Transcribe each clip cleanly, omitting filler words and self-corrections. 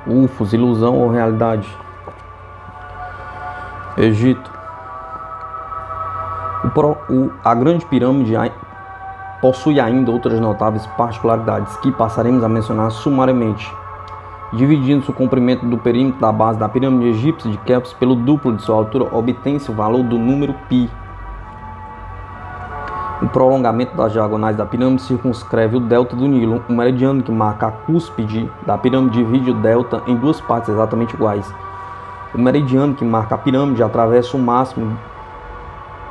UFOs, ilusão ou realidade? Egito. A Grande Pirâmide possui ainda outras notáveis particularidades que passaremos a mencionar sumariamente, dividindo-se o comprimento do perímetro da base da pirâmide egípcia de Quéops pelo duplo de sua altura, obtém-se o valor do número π. O prolongamento das diagonais da pirâmide circunscreve o delta do Nilo. O meridiano que marca a cúspide da pirâmide divide o delta em duas partes exatamente iguais. O meridiano que marca a pirâmide atravessa o máximo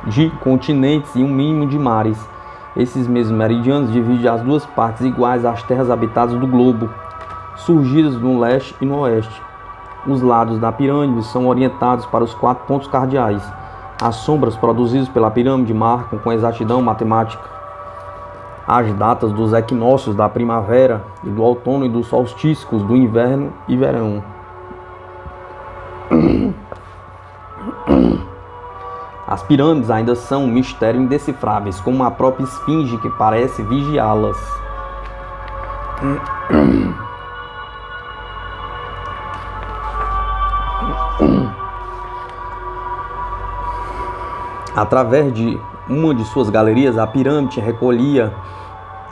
de continentes e um mínimo de mares. Esses mesmos meridianos dividem as duas partes iguais às terras habitadas do globo, surgidas no leste e no oeste. Os lados da pirâmide são orientados para os 4 pontos cardeais. As sombras produzidas pela pirâmide marcam com exatidão matemática as datas dos equinócios da primavera e do outono e dos solstícios do inverno e verão. As pirâmides ainda são um mistério indecifráveis, como a própria esfinge que parece vigiá-las. Através de uma de suas galerias, a pirâmide recolhia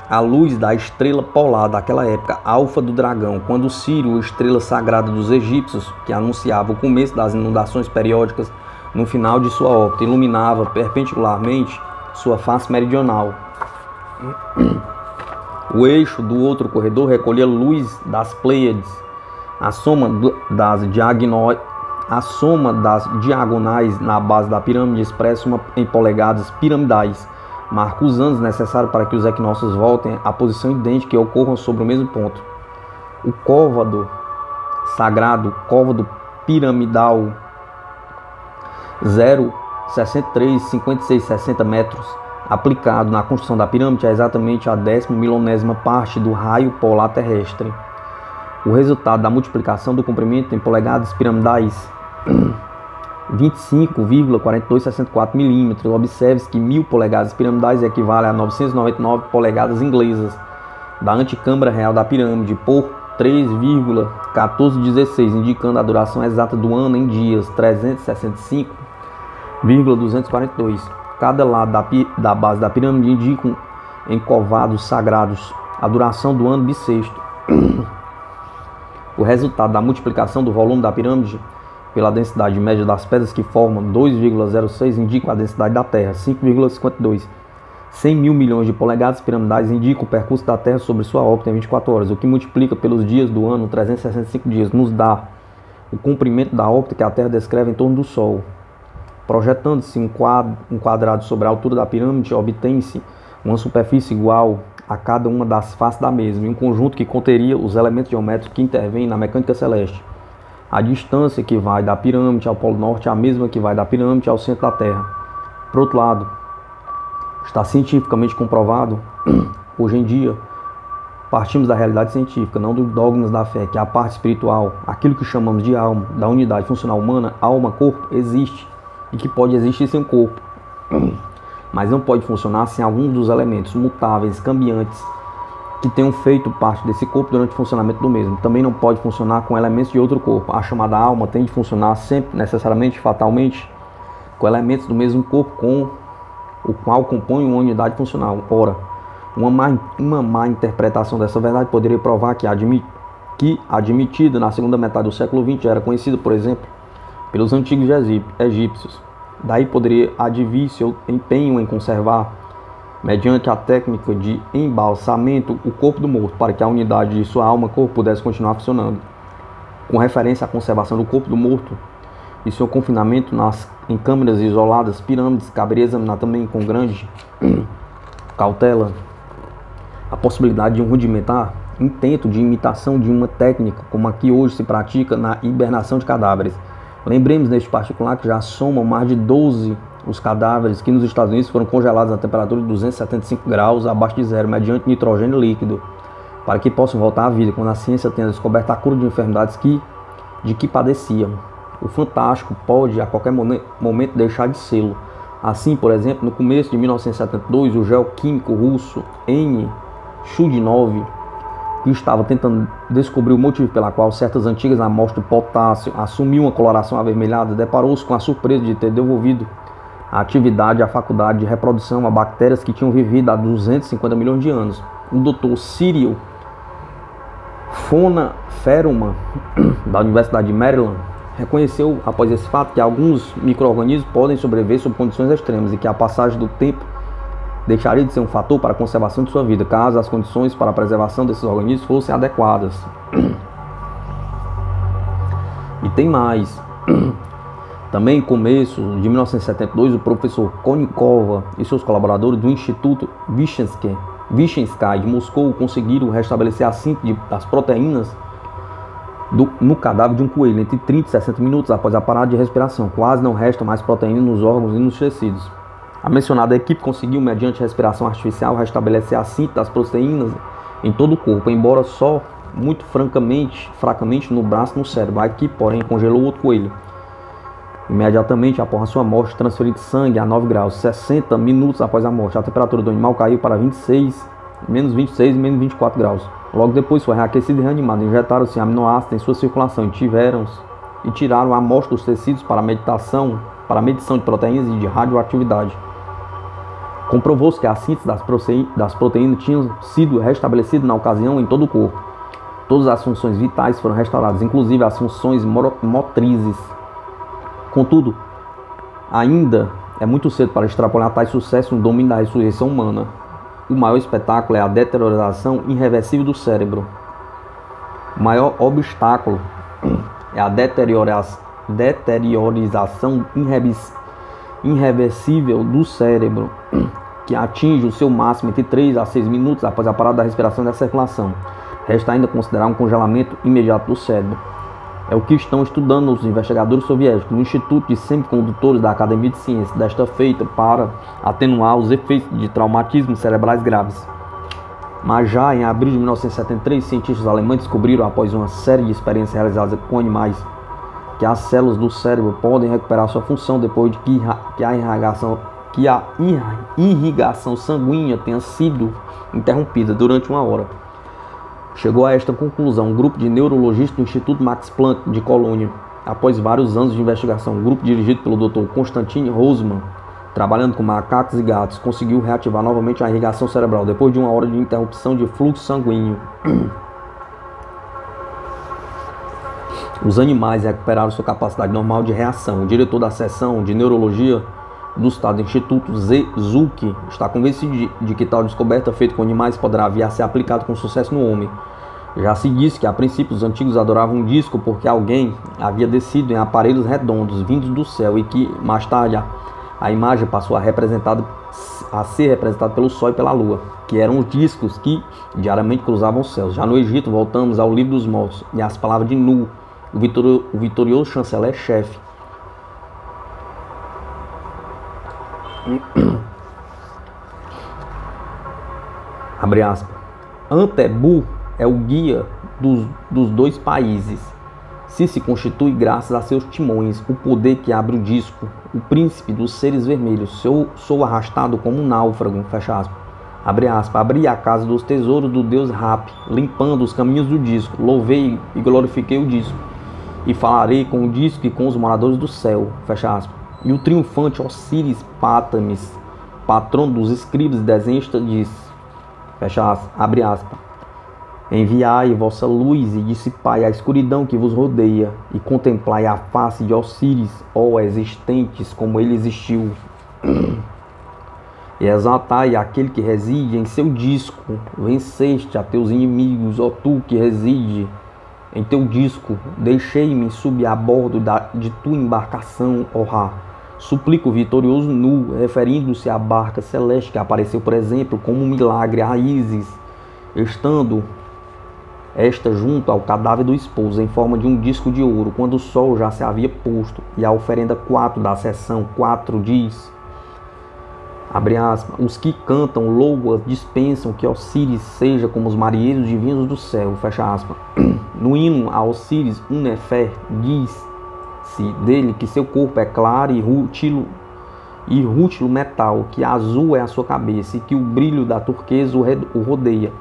a luz da estrela polar daquela época, Alfa do Dragão, quando Sírio, estrela sagrada dos egípcios, que anunciava o começo das inundações periódicas, no final de sua órbita, iluminava perpendicularmente sua face meridional. O eixo do outro corredor recolhia luz das Pleiades. A soma das diagonais na base da pirâmide expressa em polegadas piramidais, marca os anos necessários para que os equinócios voltem à posição idêntica e ocorram sobre o mesmo ponto. O côvado sagrado, côvado piramidal, 0,63, 56, 60 metros, aplicado na construção da pirâmide, é exatamente a 10ª parte do raio polar terrestre. O resultado da multiplicação do comprimento em polegadas piramidais 25,4264 milímetros. Observe-se que 1000 polegadas piramidais equivale a 999 polegadas inglesas da anticâmara real da pirâmide por 3,1416, indicando a duração exata do ano em dias 365,242. Cada lado da base da pirâmide indica em covados sagrados a duração do ano bissexto. O resultado da multiplicação do volume da pirâmide pela densidade média das pedras que formam 2,06 indica a densidade da Terra, 5,52. 100 mil milhões de polegadas piramidais indicam o percurso da Terra sobre sua órbita em 24 horas, o que multiplica pelos dias do ano, 365 dias, nos dá o comprimento da órbita que a Terra descreve em torno do Sol. Projetando-se um quadrado sobre a altura da pirâmide, obtém-se uma superfície igual a cada uma das faces da mesma, em um conjunto que conteria os elementos geométricos que intervêm na mecânica celeste. A distância que vai da pirâmide ao Polo Norte é a mesma que vai da pirâmide ao centro da Terra. Por outro lado, está cientificamente comprovado, hoje em dia, partimos da realidade científica, não dos dogmas da fé, que a parte espiritual, aquilo que chamamos de alma, da unidade funcional humana, alma, corpo, existe e que pode existir sem corpo, mas não pode funcionar sem alguns dos elementos mutáveis, cambiantes, que tenham feito parte desse corpo durante o funcionamento do mesmo. Também não pode funcionar com elementos de outro corpo. A chamada alma tem de funcionar sempre, necessariamente, fatalmente, com elementos do mesmo corpo com o qual compõe uma unidade funcional. Ora, uma má interpretação dessa verdade poderia provar que admitida na segunda metade do século XX, era conhecida, por exemplo, pelos antigos egípcios. Daí poderia advir seu empenho em conservar, mediante a técnica de embalsamento, o corpo do morto, para que a unidade de sua alma-corpo pudesse continuar funcionando. Com referência à conservação do corpo do morto e seu confinamento em câmeras isoladas, pirâmides, caberia examinar também com grande cautela a possibilidade de um rudimentar intento de imitação de uma técnica como a que hoje se pratica na hibernação de cadáveres. Lembremos neste particular que já somam mais de 12 os cadáveres que nos Estados Unidos foram congelados a temperatura de 275 graus abaixo de zero, mediante nitrogênio líquido, para que possam voltar à vida quando a ciência tenha descoberto a cura de enfermidades de que padeciam. O fantástico pode a qualquer momento deixar de sê-lo. Assim, por exemplo, no começo de 1972, o geoquímico russo N. Chudinov que estava tentando descobrir o motivo pela qual certas antigas amostras de potássio assumiam uma coloração avermelhada, deparou-se com a surpresa de ter devolvido a atividade à faculdade de reprodução a bactérias que tinham vivido há 250 milhões de anos. O Dr. Cyril Fonaferman, da Universidade de Maryland, reconheceu após esse fato que alguns micro-organismos podem sobreviver sob condições extremas e que a passagem do tempo deixaria de ser um fator para a conservação de sua vida, caso as condições para a preservação desses organismos fossem adequadas. E tem mais. Também, em começo de 1972, o professor Konnikova e seus colaboradores do Instituto Vichensky de Moscou conseguiram restabelecer a síntese das proteínas no cadáver de um coelho entre 30 e 60 minutos após a parada de respiração. Quase não resta mais proteína nos órgãos e nos tecidos. A mencionada equipe conseguiu, mediante respiração artificial, restabelecer a síntese das proteínas em todo o corpo, embora só muito fracamente no braço e no cérebro. A equipe, porém, congelou outro coelho imediatamente após a sua morte, transferindo sangue a 9 graus. 60 minutos após a morte, a temperatura do animal caiu para menos 26 e menos 24 graus. Logo depois foi reaquecido e reanimado. Injetaram-se aminoácidos em sua circulação e tiraram a amostra dos tecidos para medição de proteínas e de radioatividade. Comprovou-se que a síntese das proteínas tinha sido restabelecida na ocasião em todo o corpo. Todas as funções vitais foram restauradas, inclusive as funções motrizes. Contudo, ainda é muito cedo para extrapolar tais sucessos no domínio da ressurreição humana. O maior espetáculo é a deterioração irreversível do cérebro. O maior obstáculo é a deteriorização irreversível do cérebro, que atinge o seu máximo entre 3 a 6 minutos após a parada da respiração e da circulação. Resta ainda considerar um congelamento imediato do cérebro. É o que estão estudando os investigadores soviéticos no Instituto de Semicondutores da Academia de Ciências, desta feita para atenuar os efeitos de traumatismos cerebrais graves. Mas já em abril de 1973, cientistas alemães descobriram, após uma série de experiências realizadas com animais, que as células do cérebro podem recuperar sua função depois de que a irrigação sanguínea tenha sido interrompida durante 1 hora. Chegou a esta conclusão um grupo de neurologistas do Instituto Max Planck de Colônia. Após vários anos de investigação, um grupo dirigido pelo Dr. Konstantin Rosman, trabalhando com macacos e gatos, conseguiu reativar novamente a irrigação cerebral depois de 1 hora de interrupção de fluxo sanguíneo. Os animais recuperaram sua capacidade normal de reação. O diretor da seção de neurologia do Estado do Instituto, Zezuki, está convencido de que tal descoberta feita com animais poderá vir a ser aplicada com sucesso no homem. Já se disse que a princípio os antigos adoravam um disco porque alguém havia descido em aparelhos redondos vindos do céu e que mais tarde a imagem passou a ser representada pelo Sol e pela Lua, que eram os discos que diariamente cruzavam os céus. Já no Egito voltamos ao Livro dos Mortos e às palavras de Nu, o vitorioso chanceler-chefe. Abre aspas. Antebu é o guia dos dois países. Se constitui graças a seus timões, o poder que abre o disco, o príncipe dos seres vermelhos. Sou arrastado como um náufrago, fecha aspas. Abre aspas. Abri a casa dos tesouros do deus Rap, limpando os caminhos do disco. Louvei e glorifiquei o disco. E falarei com o disco e com os moradores do céu, fecha aspas. E o triunfante Osíris Pátames, patrono dos escribas e desenhistas, diz, fecha aspas, abre aspas, enviai vossa luz e dissipai a escuridão que vos rodeia, e contemplai a face de Osíris, ó existentes, como ele existiu. E exaltai aquele que reside em seu disco, venceste a teus inimigos, ó tu que reside em teu disco, deixei-me subir a bordo de tua embarcação, ó Ra. Suplico o vitorioso Nu, referindo-se à barca celeste que apareceu, por exemplo, como um milagre a Ísis, estando esta junto ao cadáver do esposo, em forma de um disco de ouro, quando o sol já se havia posto. E a oferenda 4 da seção 4 diz, abre aspas, os que cantam louas dispensam que Osíris seja como os marinheiros divinos do céu, fecha aspas. No hino a Osíris, um Nefer, diz dele que seu corpo é claro e rútilo metal, que azul é a sua cabeça e que o brilho da turquesa o rodeia.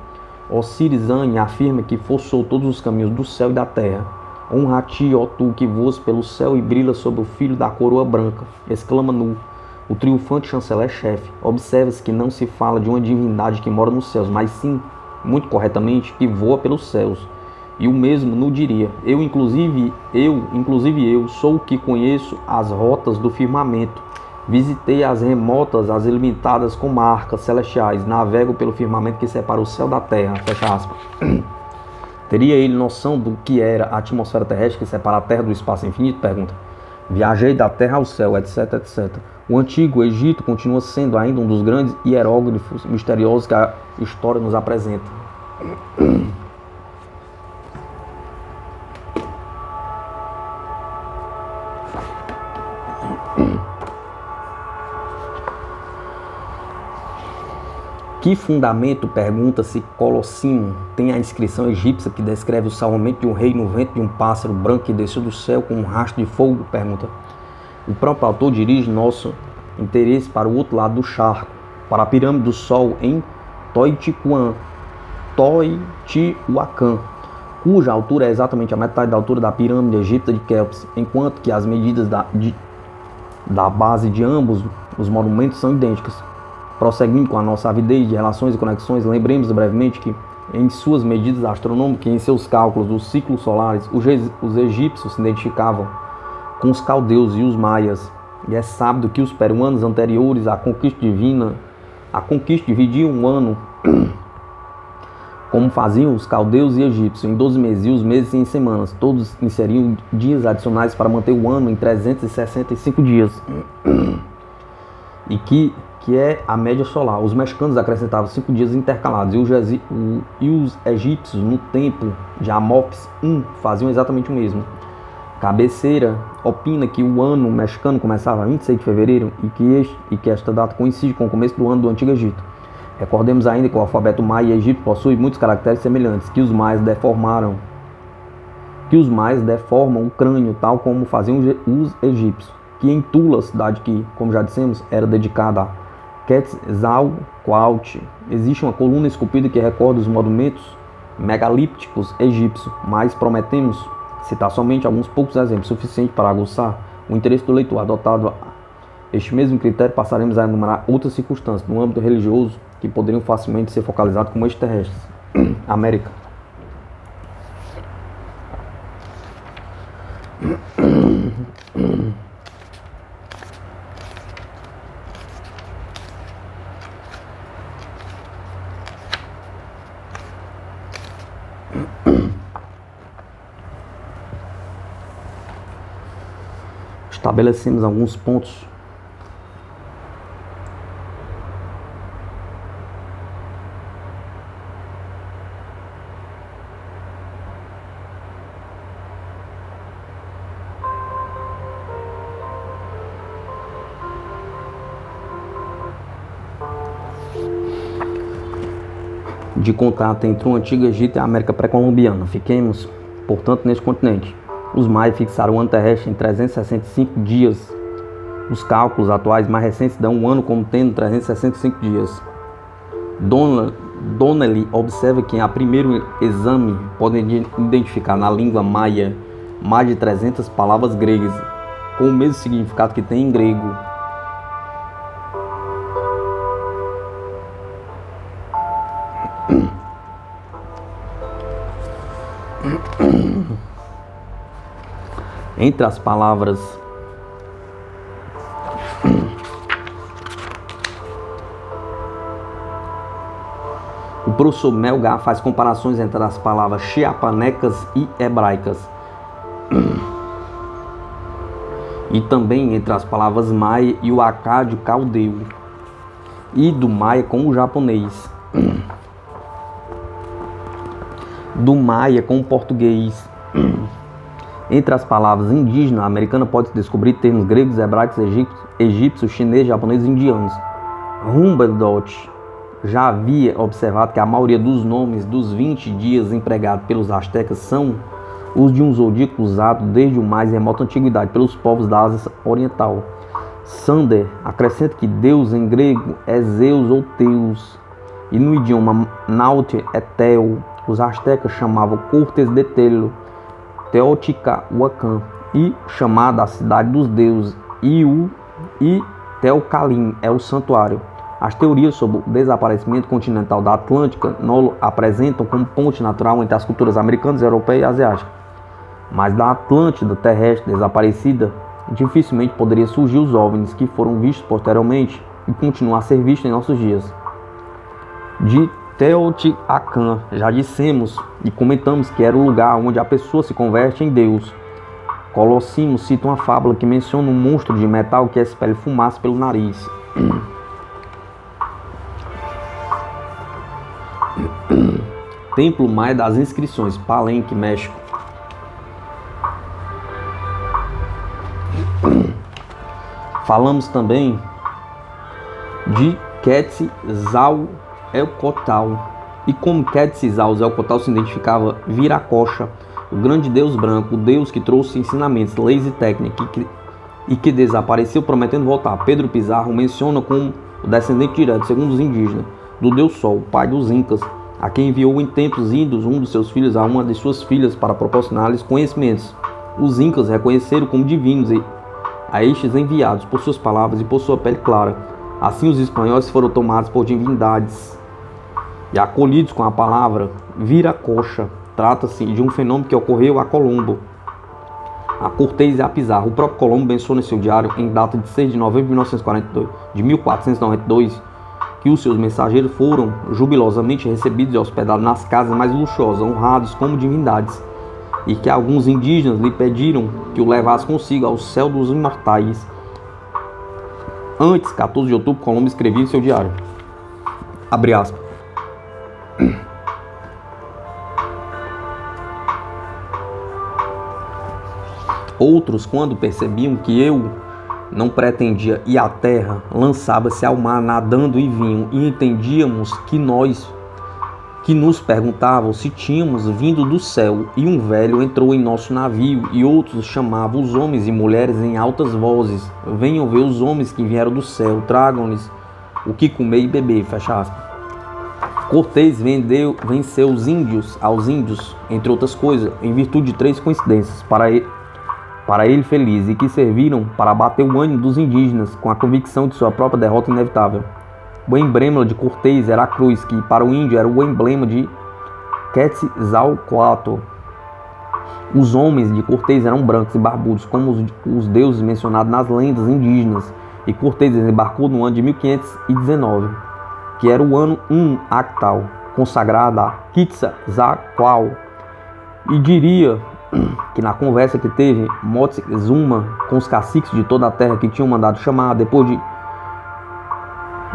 Osiris-Ani afirma que forçou todos os caminhos do céu e da terra. Honra-ti, ó tu, que voas pelo céu e brilha sobre o filho da coroa branca, exclama Nu, o triunfante chanceler-chefe. Observa-se que não se fala de uma divindade que mora nos céus, mas sim, muito corretamente, que voa pelos céus. E o mesmo Nu diria: inclusive eu, sou o que conheço as rotas do firmamento. Visitei as remotas, as ilimitadas com marcas celestiais, navego pelo firmamento que separa o céu da terra. Fecha aspas. Teria ele noção do que era a atmosfera terrestre que separa a Terra do espaço infinito? Pergunta. Viajei da Terra ao céu, etc, etc. O antigo Egito continua sendo ainda um dos grandes hieróglifos misteriosos que a história nos apresenta. Que fundamento, pergunta-se Colossino, tem a inscrição egípcia que descreve o salvamento de um rei no ventre de um pássaro branco que desceu do céu com um rastro de fogo? Pergunta. O próprio autor dirige nosso interesse para o outro lado do charco, para a pirâmide do Sol em Teotihuacan, cuja altura é exatamente a metade da altura da pirâmide egípcia de Quéops, enquanto que as medidas da base de ambos os monumentos são idênticas. Prosseguindo com a nossa avidez de relações e conexões, lembremos brevemente que, em suas medidas astronômicas e em seus cálculos dos ciclos solares, os egípcios se identificavam com os caldeus e os maias. E é sábio que os peruanos anteriores à conquista divina, dividiam um ano, como faziam os caldeus e egípcios, em 12 meses, e os meses em semanas. Todos inseriam dias adicionais para manter o ano em 365 dias. E que é a média solar. Os mexicanos acrescentavam 5 dias intercalados, e os egípcios, no templo de Amopis I, faziam exatamente o mesmo. Cabeceira opina que o ano mexicano começava a 26 de fevereiro e que esta data coincide com o começo do ano do Antigo Egito. Recordemos ainda que o alfabeto maia egípcio possui muitos caracteres semelhantes, que os maias deformam o crânio, tal como faziam os egípcios, que em Tula, cidade que, como já dissemos, era dedicada a Quetzalcoatl, existe uma coluna esculpida que recorda os monumentos megalíticos egípcios, mas prometemos citar somente alguns poucos exemplos, suficientes para aguçar o interesse do leitor. Adotado este mesmo critério, passaremos a enumerar outras circunstâncias no âmbito religioso que poderiam facilmente ser focalizadas como extraterrestres. América. Estabelecemos alguns pontos de contato entre o Antigo Egito e a América pré-colombiana. Fiquemos, portanto, nesse continente. Os maias fixaram o ano terrestre em 365 dias. Os cálculos atuais mais recentes dão o ano como tendo 365 dias. Donnelly observa que a primeiro exame podem identificar na língua maia mais de 300 palavras gregas com o mesmo significado que tem em grego. Entre as palavras o professor Melgar faz comparações entre as palavras chiapanecas e hebraicas e também entre as palavras maia e o acádio caldeu e do maia com o japonês, do maia com o português. Entre as palavras indígena americana pode-se descobrir termos gregos, hebraicos, egípcios, chineses, japoneses e indianos. Humboldt já havia observado que a maioria dos nomes dos 20 dias empregados pelos astecas são os de um zodíaco usado desde a mais remota antiguidade pelos povos da Ásia Oriental. Sander acrescenta que Deus em grego é Zeus ou Teus, e no idioma náutico Etel, os astecas chamavam Cortes de Telo, Teotihuacan, e chamada a cidade dos deuses, Iu e Teocalim é o santuário. As teorias sobre o desaparecimento continental da Atlântica não apresentam como ponte natural entre as culturas americanas, europeias e asiáticas. Mas da Atlântida terrestre desaparecida, dificilmente poderia surgir os OVNIs que foram vistos posteriormente e continuar a ser vistos em nossos dias. De Teotihuacan, já dissemos e comentamos que era o lugar onde a pessoa se converte em Deus. Colosimo cita uma fábula que menciona um monstro de metal que expele fumaça pelo nariz. Templo Maia das Inscrições, Palenque, México. Falamos também de Quetzalcoatl. E como Quetzalcoatl se identificava Viracocha, o grande deus branco, o deus que trouxe ensinamentos, leis e técnicas e que desapareceu prometendo voltar. Pedro Pizarro menciona como o descendente direto, segundo os indígenas, do deus Sol, pai dos Incas, a quem enviou em tempos índios um dos seus filhos a uma de suas filhas para proporcionar-lhes conhecimentos. Os Incas reconheceram como divinos a estes enviados por suas palavras e por sua pele clara. Assim os espanhóis foram tomados por divindades e acolhidos com a palavra Viracocha. Trata-se de um fenômeno que ocorreu a Colombo, a Cortés e a Pizarro. O próprio Colombo menciona em seu diário, em data de 6 de novembro de 1492, que os seus mensageiros foram jubilosamente recebidos e hospedados nas casas mais luxuosas, honrados como divindades, e que alguns indígenas lhe pediram que o levasse consigo ao céu dos imortais. Antes, 14 de outubro, Colombo escrevia em seu diário, abre aspas, outros, quando percebiam que eu não pretendia ir à terra, lançava-se ao mar nadando e vinham, e entendíamos que nos perguntavam se tínhamos vindo do céu, e um velho entrou em nosso navio, e outros chamavam os homens e mulheres em altas vozes, venham ver os homens que vieram do céu, tragam-lhes o que comer e beber, fecha aspas. Cortés venceu aos índios, entre outras coisas, em virtude de 3 coincidências, para ele feliz, e que serviram para abater o ânimo dos indígenas com a convicção de sua própria derrota inevitável. O emblema de Cortés era a cruz, que para o índio era o emblema de Quetzalcoatl. Os homens de Cortés eram brancos e barbudos, como os deuses mencionados nas lendas indígenas, e Cortés desembarcou no ano de 1519, que era o ano Actal, consagrado a Quetzalcoatl, e diria que na conversa que teve Moctezuma com os caciques de toda a terra que tinham mandado chamar,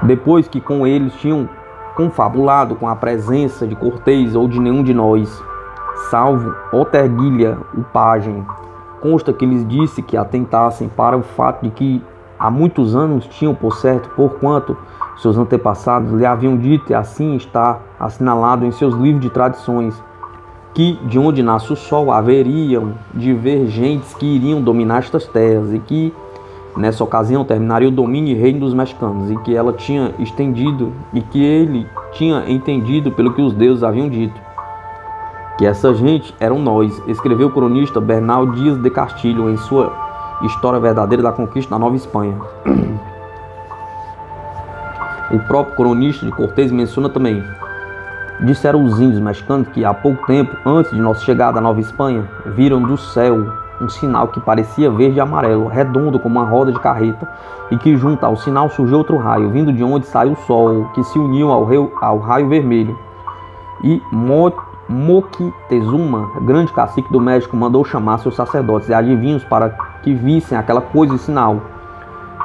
depois que com eles tinham confabulado com a presença de Cortés ou de nenhum de nós, salvo Oterguilha, o pajem, consta que lhes disse que atentassem para o fato de que há muitos anos tinham por certo, porquanto seus antepassados lhe haviam dito, e assim está assinalado em seus livros de tradições, que de onde nasce o sol haveriam de ver gentes que iriam dominar estas terras, e que nessa ocasião terminaria o domínio e reino dos mexicanos, e que ela tinha estendido, e que ele tinha entendido pelo que os deuses haviam dito, que essa gente eram nós, escreveu o cronista Bernal Dias de Castilho em sua História Verdadeira da Conquista da Nova Espanha. O próprio cronista de Cortés menciona também: disseram os índios mexicanos que há pouco tempo, antes de nossa chegada à Nova Espanha, viram do céu um sinal que parecia verde e amarelo, redondo como uma roda de carreta, e que junto ao sinal surgiu outro raio, vindo de onde saiu o sol, que se uniu ao raio vermelho. E Moctezuma, grande cacique do México, mandou chamar seus sacerdotes e adivinhos para que vissem aquela coisa e sinal.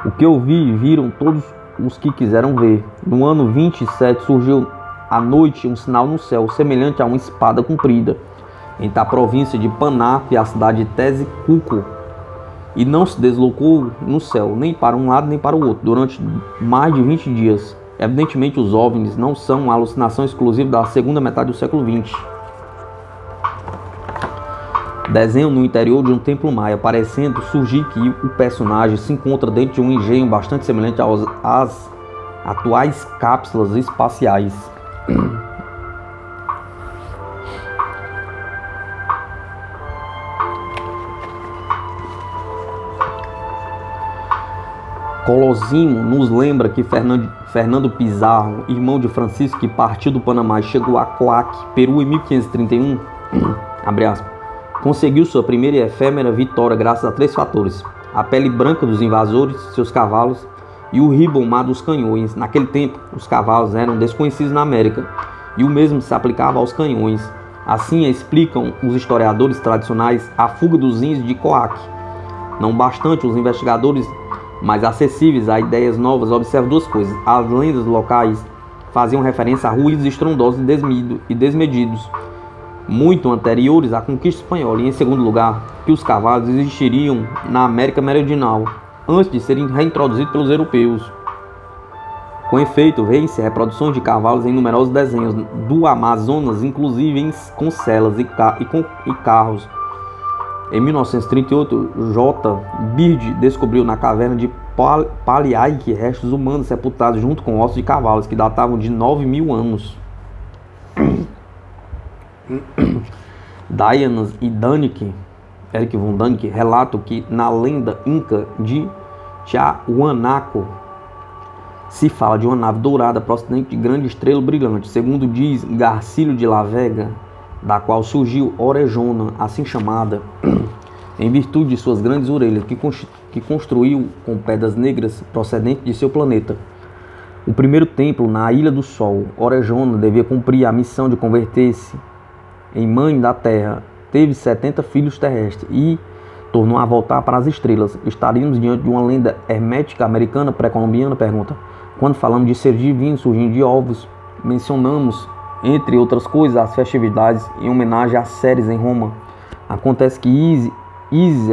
O que eu vi, viram todos os que quiseram ver. No ano 27 surgiu à noite um sinal no céu, semelhante a uma espada comprida, entre a província de Panaco e a cidade de Tezicuco, e não se deslocou no céu, nem para um lado nem para o outro, durante mais de 20 dias. Evidentemente, os OVNIs não são uma alucinação exclusiva da segunda metade do século XX. Desenho no interior de um templo maia, parecendo surgir que o personagem se encontra dentro de um engenho bastante semelhante às atuais cápsulas espaciais. Colosimo nos lembra que Fernando Pizarro, irmão de Francisco, que partiu do Panamá e chegou a Coaque, Peru, em 1531, abre aspas, conseguiu sua primeira e efêmera vitória graças a 3 fatores: a pele branca dos invasores, seus cavalos, e o ribomar dos canhões. Naquele tempo, os cavalos eram desconhecidos na América, e o mesmo se aplicava aos canhões. Assim explicam os historiadores tradicionais a fuga dos índios de Coaque. Não bastante, os investigadores mais acessíveis a ideias novas observam 2 coisas: as lendas locais faziam referência a ruídos estrondosos e desmedidos, muito anteriores à conquista espanhola, e em segundo lugar, que os cavalos existiriam na América Meridional antes de serem reintroduzidos pelos europeus. Com efeito, vêem-se reproduções de cavalos em numerosos desenhos do Amazonas, inclusive com celas e carros. Em 1938, J. Bird descobriu na caverna de Paliaique restos humanos sepultados junto com ossos de cavalos que datavam de 9.000 anos. Dianas e Eric von Däniken relatam que na lenda inca de Tiahuanaco se fala de uma nave dourada procedente de grande estrela brilhante, segundo diz Garcílio de la Vega, da qual surgiu Orejona, assim chamada, em virtude de suas grandes orelhas, que construiu com pedras negras procedentes de seu planeta. O primeiro templo na Ilha do Sol, Orejona, devia cumprir a missão de converter-se em mãe da Terra. Teve 70 filhos terrestres e tornou a voltar para as estrelas. Estaríamos diante de uma lenda hermética americana pré-colombiana? Pergunta. Quando falamos de ser divino surgindo de ovos, mencionamos, entre outras coisas, as festividades em homenagem a Ceres em Roma. Acontece que Isis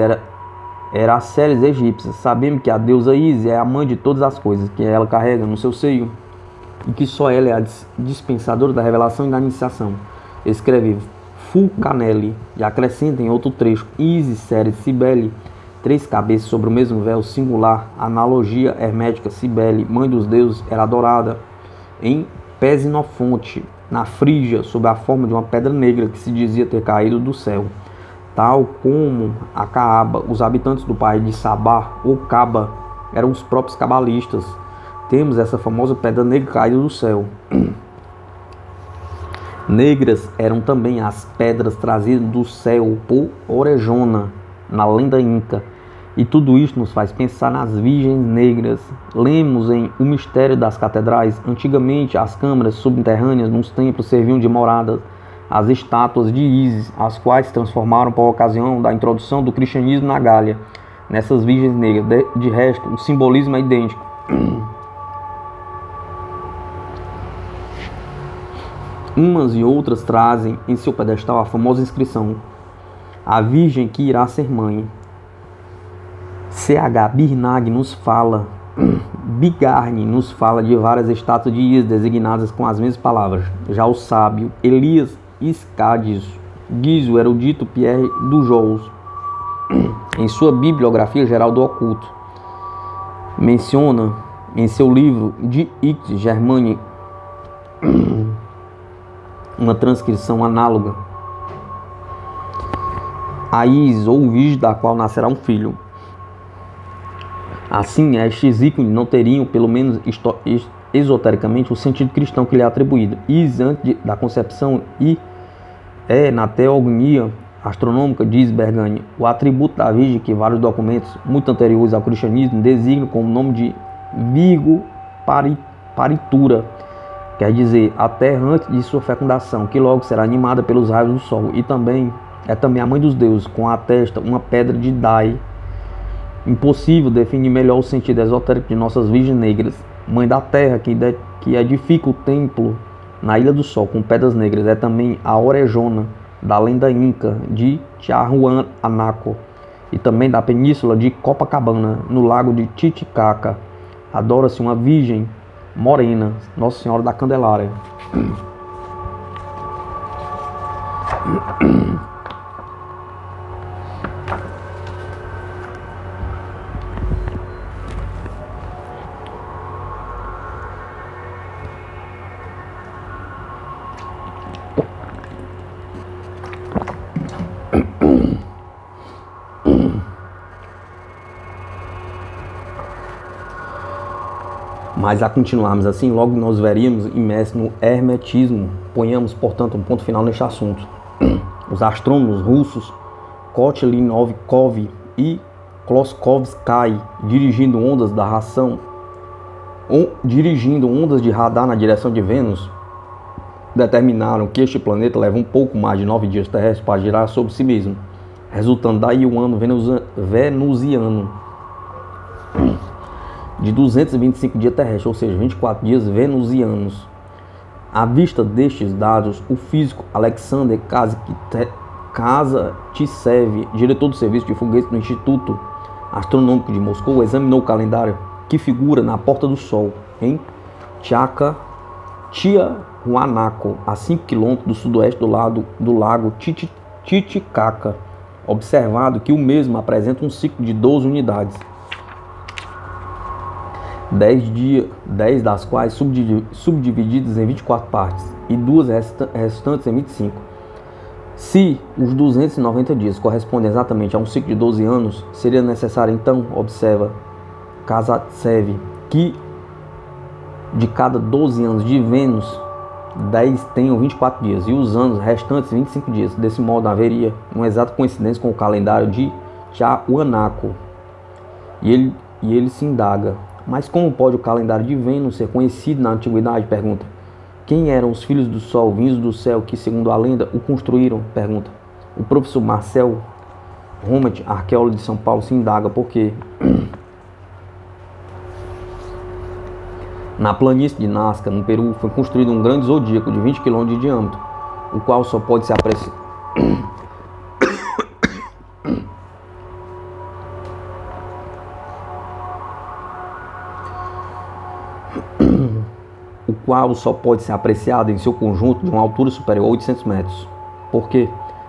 era a Ceres egípcia. Sabemos que a deusa Isis é a mãe de todas as coisas que ela carrega no seu seio e que só ela é a dispensadora da revelação e da iniciação. Escreve Fulcanelli e acrescenta em outro trecho: Isis, Ceres, Cibele, 3 cabeças sobre o mesmo véu singular. Analogia hermética. Cibele, mãe dos deuses, era adorada em Pesinofonte, na Frígia, sob a forma de uma pedra negra que se dizia ter caído do céu. Tal como a Caaba, os habitantes do país de Sabá ou Caba eram os próprios cabalistas. Temos essa famosa pedra negra caída do céu. Negras eram também as pedras trazidas do céu por Orejona, na lenda inca. E tudo isso nos faz pensar nas virgens negras. Lemos em O Mistério das Catedrais. Antigamente, as câmaras subterrâneas nos templos serviam de moradas às estátuas de Isis, as quais se transformaram por ocasião da introdução do cristianismo na Gália. Nessas virgens negras, de resto, o simbolismo é idêntico. Umas e outras trazem em seu pedestal a famosa inscrição: a Virgem que irá ser mãe. C.H. Birnag nos fala, Bigarni nos fala de várias estátuas de Isis designadas com as mesmas palavras. Já o sábio Elias Scadius diz o erudito Pierre Dujous, em sua Bibliografia Geral do Oculto, menciona em seu livro De Ictus Germani uma transcrição análoga a Isis, ou virgem da qual nascerá um filho. Assim, estes ícones não teriam, pelo menos esotericamente, o sentido cristão que lhe é atribuído. Isis, antes da concepção, e na teogonia astronômica, diz Bergani, o atributo da Virgem que vários documentos muito anteriores ao cristianismo designam como nome de Virgo Paritura, quer dizer, a terra antes de sua fecundação, que logo será animada pelos raios do sol, e também é também a mãe dos deuses, com a testa uma pedra de Dai. Impossível definir melhor o sentido esotérico de nossas virgens negras. Mãe da terra, que edifica o templo na Ilha do Sol com pedras negras, é também a Orejona, da lenda inca de Tiahuanaco, e também da península de Copacabana, no lago de Titicaca. Adora-se uma virgem morena, Nossa Senhora da Candelária. Mas a continuarmos assim, logo nós veríamos imersos no hermetismo. Ponhamos, portanto, um ponto final neste assunto. Os astrônomos russos Kotelnikovskoi e Klosskovsky, dirigindo ondas de radar na direção de Vênus, determinaram que este planeta leva um pouco mais de 9 dias terrestres para girar sobre si mesmo, resultando daí o ano venusiano de 225 dias terrestres, ou seja, 24 dias venusianos. À vista destes dados, o físico Alexander Kazantsev, diretor do serviço de foguetes do Instituto Astronômico de Moscou, examinou o calendário que figura na Porta do Sol, em Tiahuanaco, a 5 km do sudoeste do lago Titicaca, observado que o mesmo apresenta um ciclo de 12 unidades, 10 das quais subdivididas em 24 partes e 2 restantes em 25. Se os 290 dias correspondem exatamente a um ciclo de 12 anos, seria necessário então, observa Kazantsev, que de cada 12 anos de Vênus, 10 tenham 24 dias e os anos restantes 25 dias. Desse modo, haveria uma exata coincidência com o calendário de Tiahuanaco. E ele se indaga: mas como pode o calendário de Vênus ser conhecido na antiguidade? Pergunta. Quem eram os filhos do Sol, vindos do céu, que, segundo a lenda, o construíram? Pergunta. O professor Marcel Romet, arqueólogo de São Paulo, se indaga porque na planície de Nazca, no Peru, foi construído um grande zodíaco de 20 km de diâmetro, o qual só pode ser apreciado em seu conjunto de uma altura superior a 800 metros, porque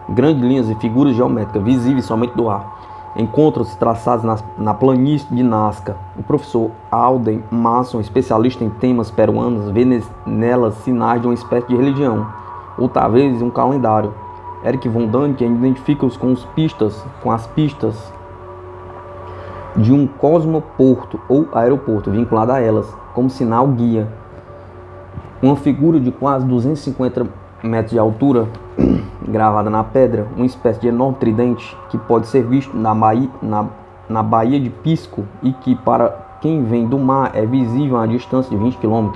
grandes linhas e figuras geométricas visíveis somente do ar encontram-se traçadas na planície de Nazca. O professor Alden Masson, especialista em temas peruanos, vê nelas sinais de uma espécie de religião, ou talvez um calendário. Eric von Däniken identifica-os com as pistas de um cosmoporto ou aeroporto vinculado a elas, como sinal guia. Uma figura de quase 250 metros de altura, gravada na pedra, uma espécie de enorme tridente que pode ser visto na Baía de Pisco e que, para quem vem do mar, é visível a uma distância de 20 km.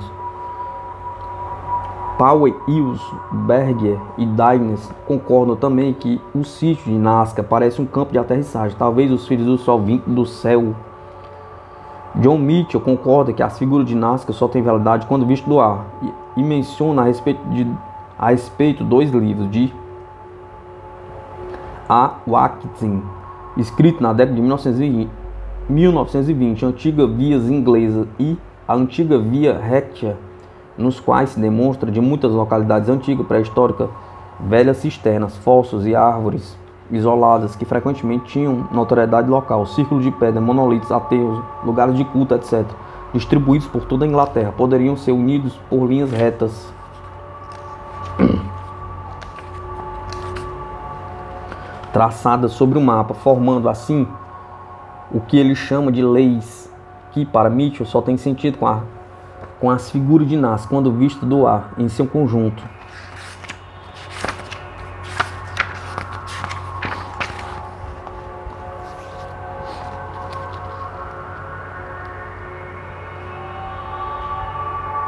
Powell, Hills, Berger e Dines concordam também que o sítio de Nazca parece um campo de aterrissagem, talvez os filhos do Sol vindo do céu. John Mitchell concorda que as figuras de Nazca só têm validade quando visto do ar e menciona a respeito 2 livros de A. Watson, escrito na década de 1920, Antiga Vias Inglesa e A Antiga Via Rectia, nos quais se demonstra de muitas localidades antigas pré-históricas velhas cisternas, fossos e árvores isoladas que frequentemente tinham notoriedade local, círculos de pedra, monolitos, aterros, lugares de culto, etc., distribuídos por toda a Inglaterra, poderiam ser unidos por linhas retas. Traçadas sobre o mapa, formando assim o que ele chama de leis, que para Mitchell só tem sentido com as figuras de Nazca quando visto do ar em seu conjunto.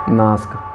Nazca.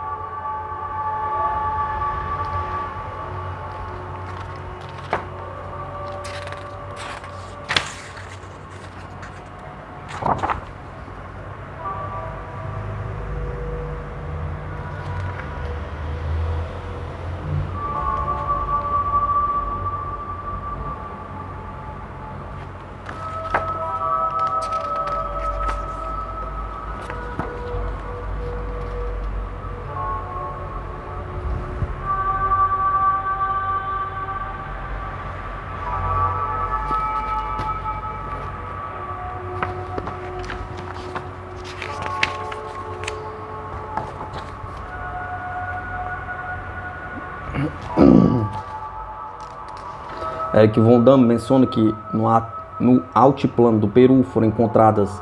Eric von Däniken menciona que no altiplano do Peru foram encontradas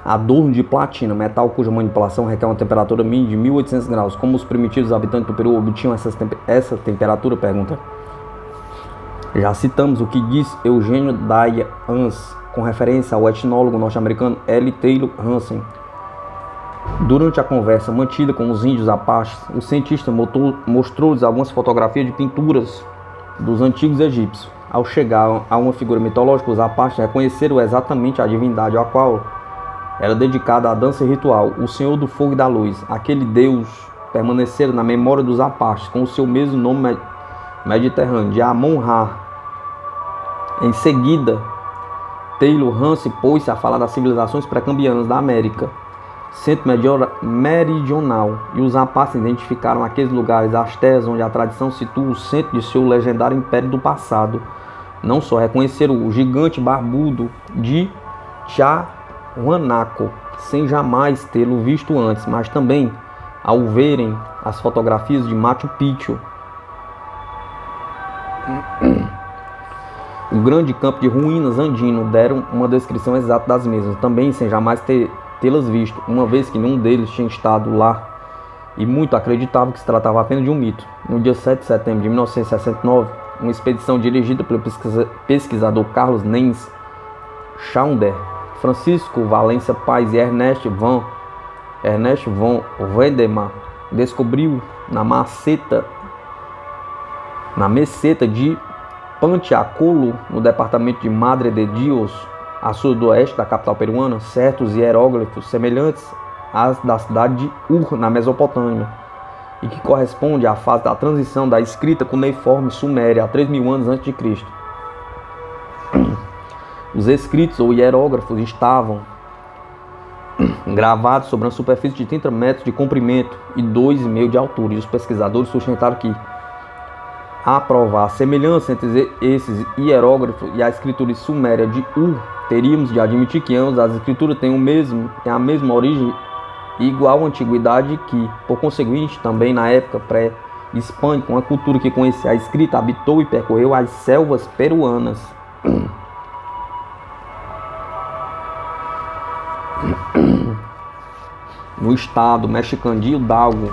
adorno de platina, metal cuja manipulação requer uma temperatura mínima de 1800 graus. Como os primitivos habitantes do Peru obtinham essa temperatura? Pergunta. Já citamos o que diz Eugênio Daya-Hans, com referência ao etnólogo norte-americano L. Taylor Hansen. Durante a conversa mantida com os índios apaches, o cientista mostrou-lhes algumas fotografias de pinturas dos antigos egípcios. Ao chegar a uma figura mitológica, os apaches reconheceram exatamente a divindade a qual era dedicada a dança ritual, o Senhor do Fogo e da Luz. Aquele deus permanecera na memória dos apaches com o seu mesmo nome mediterrâneo, de Amon-Ra. Em seguida, Taylor Hansen pôs-se a falar das civilizações pré-cambrianas da América centro-meridional, e os apaches identificaram aqueles lugares astecas onde a tradição situa o centro de seu legendário império do passado. Não só reconheceram o gigante barbudo de Tiahuanaco, sem jamais tê-lo visto antes, mas também ao verem as fotografias de Machu Picchu, o grande campo de ruínas andino, deram uma descrição exata das mesmas, também sem jamais tê-las visto, uma vez que nenhum deles tinha estado lá e muito acreditava que se tratava apenas de um mito. No dia 7 de setembro de 1969, uma expedição dirigida pelo pesquisador Carlos Nens Schauder, Francisco Valência Paz e Ernest von Wedemann descobriu na meseta de Pantiacolo, no departamento de Madre de Dios, a sudoeste da capital peruana, certos hieróglifos semelhantes às da cidade de Ur, na Mesopotâmia, e que corresponde à fase da transição da escrita cuneiforme suméria a 3.000 anos a.C. Os escritos ou hierógrafos estavam gravados sobre uma superfície de 30 metros de comprimento e 2,5 de altura, e os pesquisadores sustentaram que, a provar a semelhança entre esses hierógrafos e a escritura suméria de Ur, teríamos de admitir que ambas as escrituras têm a mesma origem e igual antiguidade, que, por conseguinte, também na época pré-hispânica, uma cultura que conhecia a escrita habitou e percorreu as selvas peruanas. No estado mexicano de Hidalgo,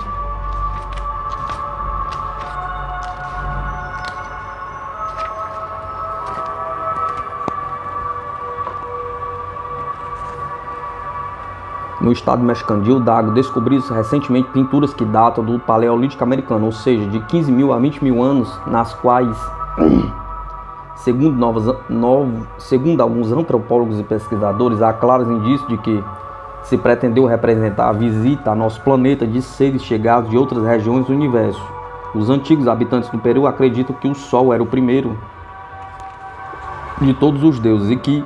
descobriram-se recentemente pinturas que datam do Paleolítico americano, ou seja, de 15.000 a 20.000 anos, nas quais, segundo alguns antropólogos e pesquisadores, há claros indícios de que se pretendeu representar a visita a nosso planeta de seres chegados de outras regiões do universo. Os antigos habitantes do Peru acreditam que o Sol era o primeiro de todos os deuses e que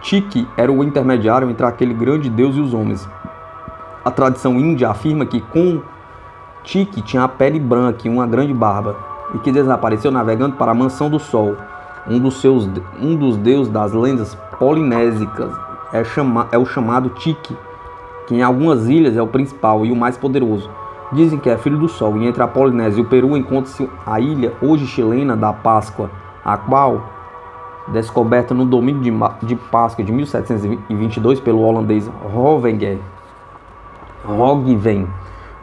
Tiki era o intermediário entre aquele grande deus e os homens. A tradição índia afirma que Tiki tinha a pele branca e uma grande barba, e que desapareceu navegando para a mansão do Sol. Um dos deuses das lendas polinésicas é o chamado Tiki, que em algumas ilhas é o principal e o mais poderoso. Dizem que é filho do Sol, e entre a Polinésia e o Peru encontra-se a ilha hoje chilena da Páscoa, a qual, descoberta no domingo de Páscoa de 1722 pelo holandês Roggeveen,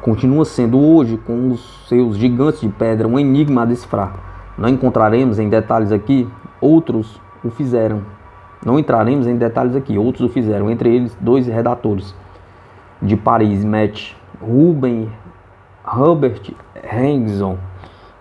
continua sendo hoje, com os seus gigantes de pedra, um enigma a decifrar. Não entraremos em detalhes aqui, outros o fizeram. Entre eles 2 redatores de Paris, Matt Hubert Hengson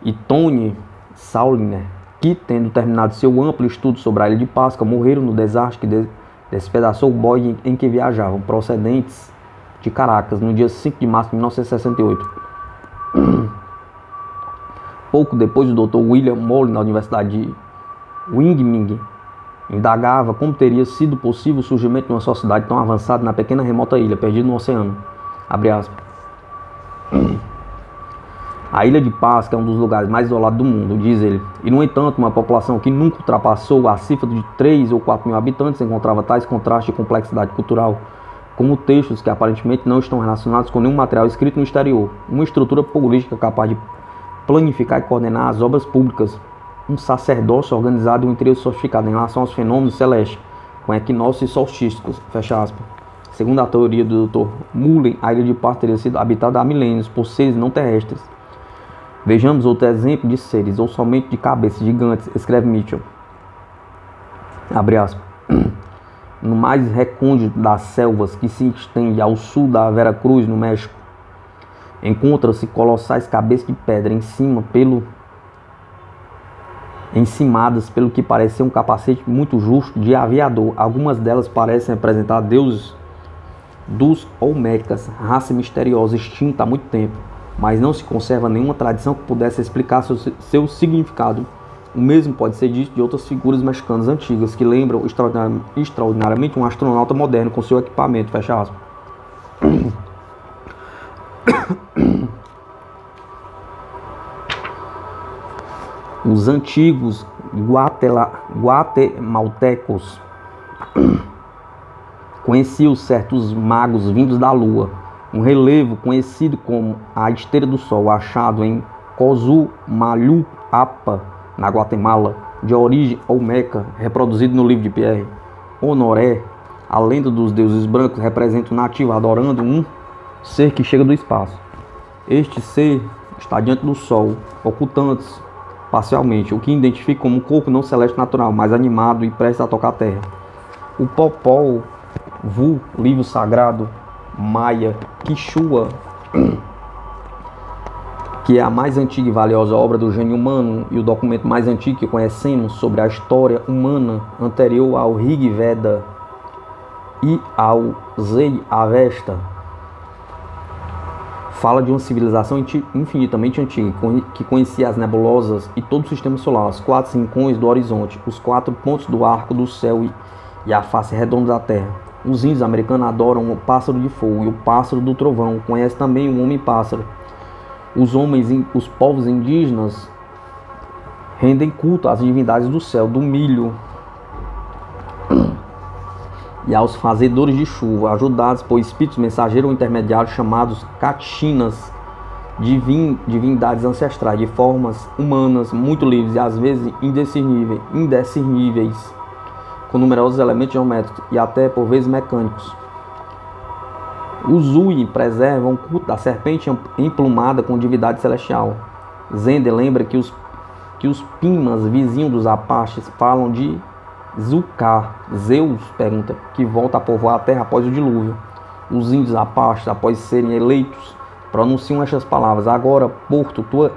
e Tony Sauliner, que, tendo terminado seu amplo estudo sobre a Ilha de Páscoa, morreram no desastre que despedaçou o bote em que viajavam, procedentes de Caracas, no dia 5 de março de 1968. Pouco depois, o Dr. William Moore, na Universidade de Wingming, indagava como teria sido possível o surgimento de uma sociedade tão avançada na pequena e remota ilha, perdida no oceano. Abre aspas. A Ilha de Páscoa é um dos lugares mais isolados do mundo, diz ele, e no entanto uma população que nunca ultrapassou a cifra de 3 ou 4 mil habitantes encontrava tais contrastes de complexidade cultural, como textos que aparentemente não estão relacionados com nenhum material escrito no exterior, uma estrutura política capaz de planificar e coordenar as obras públicas, um sacerdócio organizado e um interesse sofisticado em relação aos fenômenos celestes, com equinócios e solstícios, fecha aspas. Segundo a teoria do Dr. Mullen, a ilha de Páscoa teria sido habitada há milênios por seres não terrestres. Vejamos outro exemplo de seres, ou somente de cabeças gigantes, escreve Mitchell. Abre aspas. No mais recôndito das selvas que se estende ao sul da Veracruz, no México, encontram-se colossais cabeças de pedra encimadas pelo que parece ser um capacete muito justo de aviador. Algumas delas parecem representar deuses dos Olmecas, raça misteriosa extinta há muito tempo, mas não se conserva nenhuma tradição que pudesse explicar seu significado. O mesmo pode ser dito de outras figuras mexicanas antigas, que lembram extraordinariamente um astronauta moderno com seu equipamento, fecha aspas. Os antigos guatemaltecos conheciam certos magos vindos da lua. Um relevo conhecido como a Esteira do Sol, achado em Cozumalhuapa, na Guatemala, de origem olmeca, reproduzido no livro de Pierre Honoré. A lenda dos deuses brancos representa um nativo adorando um ser que chega do espaço. Este ser está diante do Sol, ocultando-se parcialmente, o que identifica como um corpo não celeste natural, mas animado e prestes a tocar a terra. O Popol Vuh, livro sagrado maia Quichua, que é a mais antiga e valiosa obra do gênio humano e o documento mais antigo que conhecemos sobre a história humana anterior ao Rig Veda e ao Zei Avesta, fala de uma civilização infinitamente antiga, que conhecia as nebulosas e todo o sistema solar, os 4 rincões do horizonte, os 4 pontos do arco do céu e a face redonda da terra. Os índios americanos adoram o pássaro de fogo e o pássaro do trovão, conhecem também o homem-pássaro. Os povos indígenas rendem culto às divindades do céu, do milho e aos fazedores de chuva, ajudados por espíritos mensageiros ou intermediários chamados Caxinas, divindades ancestrais, de formas humanas, muito livres e às vezes indiscerníveis, com numerosos elementos geométricos e até por vezes mecânicos. Os Zui preservam o culto da serpente emplumada com divindade celestial. Zender lembra que os Pimas, vizinhos dos Apaches, falam de Zucar, Zeus, pergunta, que volta a povoar a terra após o dilúvio. Os índios Apaches, após serem eleitos, pronunciam estas palavras: agora, Porto, tua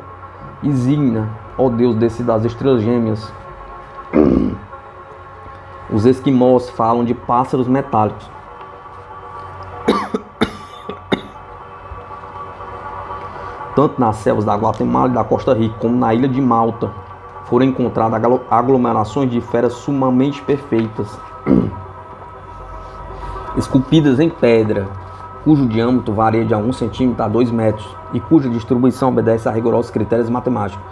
insígnia, ó Deus descido das estrelas gêmeas. Os esquimós falam de pássaros metálicos. Tanto nas selvas da Guatemala e da Costa Rica, como na ilha de Malta, foram encontradas aglomerações de feras sumamente perfeitas, esculpidas em pedra, cujo diâmetro varia de 1 centímetro a 2 metros e cuja distribuição obedece a rigorosos critérios matemáticos.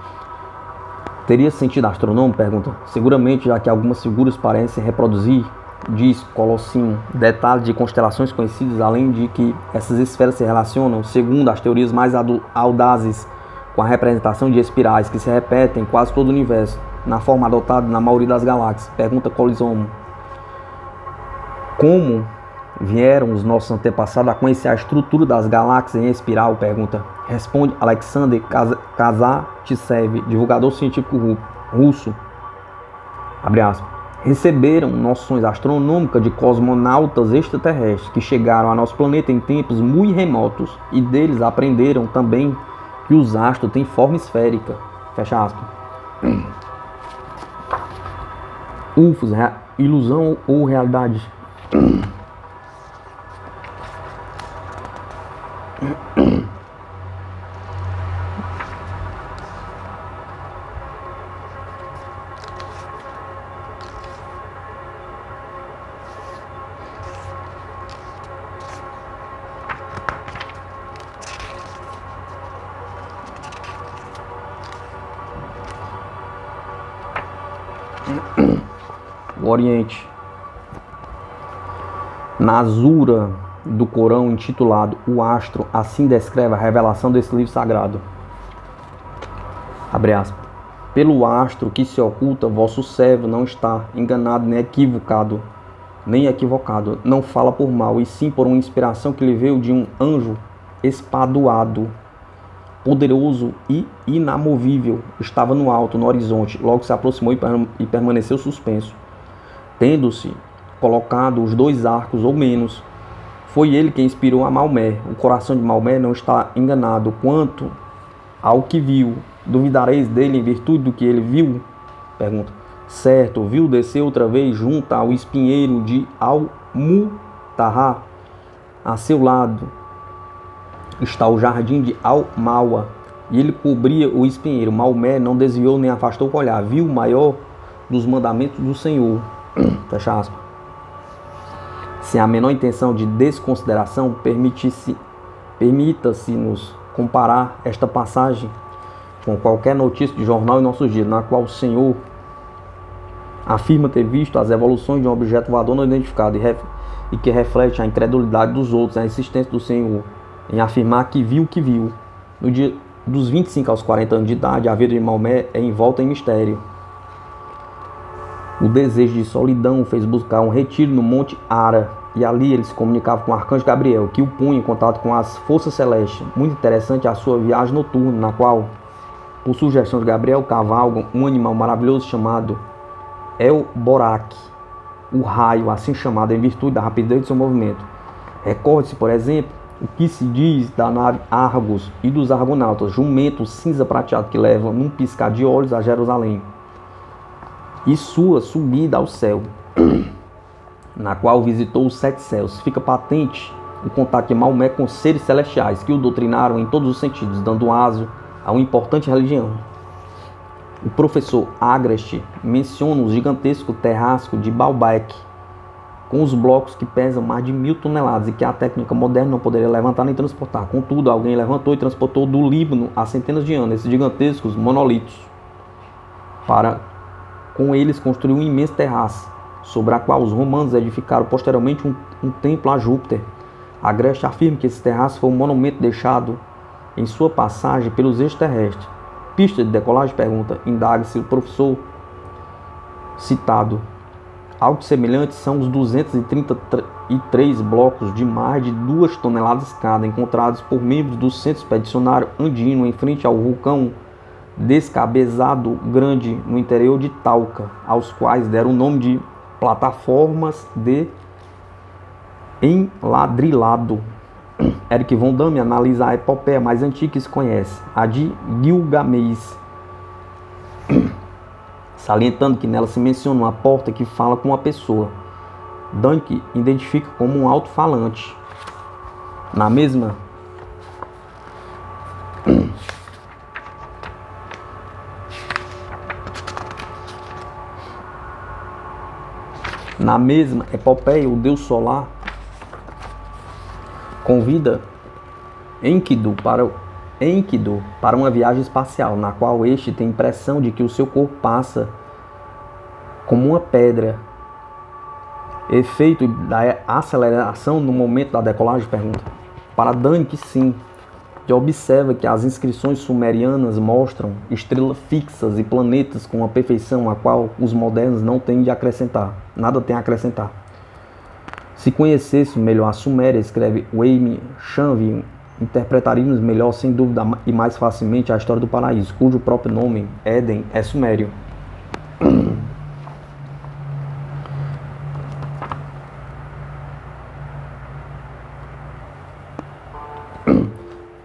Teria sentido astronômico? Pergunta. Seguramente, já que algumas figuras parecem reproduzir, diz Colossinho, detalhes de constelações conhecidas, além de que essas esferas se relacionam, segundo as teorias mais audazes, com a representação de espirais que se repetem em quase todo o universo, na forma adotada na maioria das galáxias. Pergunta Colisomo. Como vieram os nossos antepassados a conhecer a estrutura das galáxias em espiral? Pergunta. Responde Alexander Kazantsev, divulgador científico russo. Abre aspas. Receberam noções astronômicas de cosmonautas extraterrestres que chegaram a nosso planeta em tempos muito remotos e deles aprenderam também que os astros têm forma esférica. Fecha aspas. UFOs, ilusão ou realidade? O Oriente. Na azura do Corão, intitulado O Astro, assim descreve a revelação desse livro sagrado. Abre aspas. Pelo astro que se oculta, vosso servo não está enganado nem equivocado. nem equivocado, não fala por mal, e sim por uma inspiração que lhe veio de um anjo espadoado, poderoso e inamovível. Estava no alto, no horizonte, logo se aproximou e permaneceu suspenso, tendo-se colocado os 2 arcos ou menos. Foi ele quem inspirou a Maomé. O coração de Maomé não está enganado quanto ao que viu. Duvidareis dele em virtude do que ele viu? Pergunta. Certo, viu descer outra vez junto ao espinheiro de Al-Mutahá. A seu lado está o jardim de Al-Mawa, e ele cobria o espinheiro. Maomé não desviou nem afastou o olhar. Viu o maior dos mandamentos do Senhor. Fecha aspas. Sem a menor intenção de desconsideração, permita-se-nos comparar esta passagem com qualquer notícia de jornal em nossos dias, na qual o Senhor afirma ter visto as evoluções de um objeto voador não identificado e que reflete a incredulidade dos outros, a insistência do Senhor em afirmar que viu o que viu. No dia dos 25 aos 40 anos de idade, a vida de Maomé é envolta em mistério. O desejo de solidão fez buscar um retiro no Monte Ara, e ali ele se comunicava com o arcanjo Gabriel, que o punha em contato com as forças celestes. Muito interessante a sua viagem noturna, na qual, por sugestão de Gabriel, cavalga um animal maravilhoso chamado El Borak, o raio, assim chamado em virtude da rapidez de seu movimento. Recorde-se, por exemplo, o que se diz da nave Argos e dos argonautas, jumento cinza prateado que leva num piscar de olhos a Jerusalém, e sua subida ao céu, na qual visitou os 7 céus. Fica patente o contato de Maomé com seres celestiais que o doutrinaram em todos os sentidos, dando aso a uma importante religião. O professor Agreste menciona o gigantesco terrasco de Baalbek, com os blocos que pesam mais de 1000 toneladas e que a técnica moderna não poderia levantar nem transportar. Contudo, alguém levantou e transportou do Líbano há centenas de anos esses gigantescos monolitos, para com eles construir um imenso terraço, sobre a qual os romanos edificaram posteriormente um templo a Júpiter. Agreste afirma que esse terraço foi um monumento deixado em sua passagem pelos extraterrestres. Pista de decolagem? Pergunta. Indaga-se o professor citado. Algo semelhante são os 233 blocos de mais de 2 toneladas cada, encontrados por membros do Centro Expedicionário Andino em frente ao vulcão Descabezado Grande, no interior de Talca, aos quais deram o nome de plataformas de enladrilado. Eric von Dahme analisa a epopeia mais antiga que se conhece, a de Gilgamesh, salientando que nela se menciona uma porta que fala com uma pessoa. Dante identifica como um alto-falante. Na mesma epopeia, o deus solar convida Enkidu para uma viagem espacial, na qual este tem a impressão de que o seu corpo passa como uma pedra. Efeito da aceleração no momento da decolagem? Pergunta. Para Dani, que sim. Que observa que as inscrições sumerianas mostram estrelas fixas e planetas com uma perfeição a qual os modernos não têm de acrescentar. Nada tem a acrescentar. Se conhecêssemos melhor a Suméria, escreve Wayne Chanvin, interpretaríamos melhor, sem dúvida, e mais facilmente a história do paraíso, cujo próprio nome, Éden, é sumério.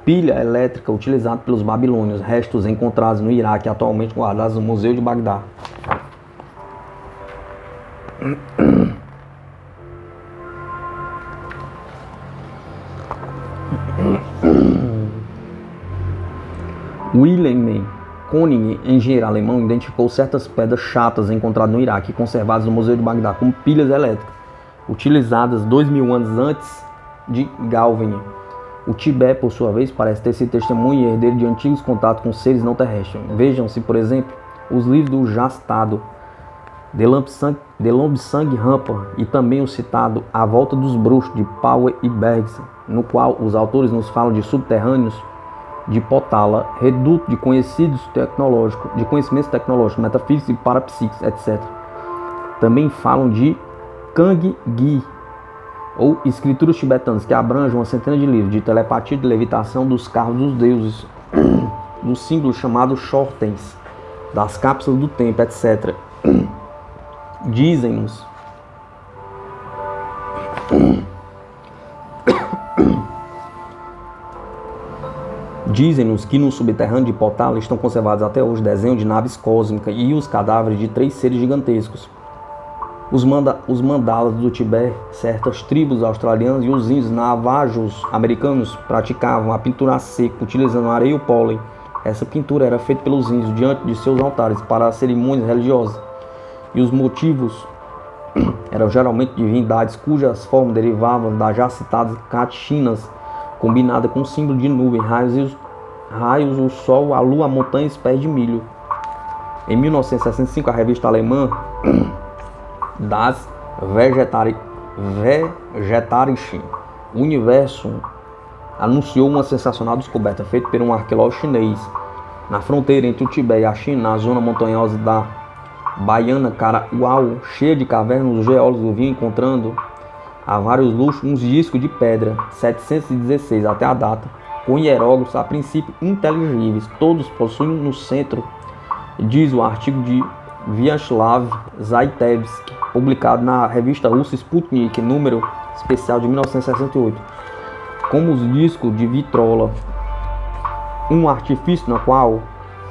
Pilha elétrica utilizada pelos babilônios, restos encontrados no Iraque, atualmente guardados no Museu de Bagdá. Wilhelm König, engenheiro alemão, identificou certas pedras chatas encontradas no Iraque e conservadas no Museu de Bagdá como pilhas elétricas, utilizadas 2000 anos antes de Galvani. O Tibete, por sua vez, parece ter sido testemunha e herdeiro de antigos contatos com seres não terrestres. Vejam-se, por exemplo, os livros do Jastado, de Lombsang Rampa, e também o citado A Volta dos Bruxos, de Power e Bergson, no qual os autores nos falam de subterrâneos de Potala, reduto de conhecimentos tecnológicos, metafísicos e parapsíquicos, etc. Também falam de Kangyi, ou escrituras tibetanas, que abrangem uma centena de livros de telepatia e de levitação dos carros dos deuses, dos símbolos chamados shortens, das cápsulas do tempo, etc. Dizem-nos que no subterrâneo de Potala estão conservados até hoje desenhos de naves cósmicas e os cadáveres de 3 seres gigantescos. Os mandalas do Tibete, certas tribos australianas e os índios navajos americanos praticavam a pintura a seco, utilizando areia e o pólen. Essa pintura era feita pelos índios diante de seus altares para cerimônias religiosas. E os motivos eram geralmente divindades cujas formas derivavam das já citadas catinas, combinada com o símbolo de nuvem, raios, o sol, a lua, a montanha e os pés de milho. Em 1965, a revista alemã das Vegetarischen Universum anunciou uma sensacional descoberta feita por um arqueólogo chinês na fronteira entre o Tibete e a China, na zona montanhosa da Baiana Carauau, cheia de cavernas. Os geólogos vinham encontrando a vários luxos uns discos de pedra, 716 até a data, com hieróglifos a princípio inteligíveis. Todos possuem no centro, diz o artigo de Vyacheslav Zaitevsky, publicado na revista russa Sputnik, número especial de 1968, como os discos de vitrola, um artifício na qual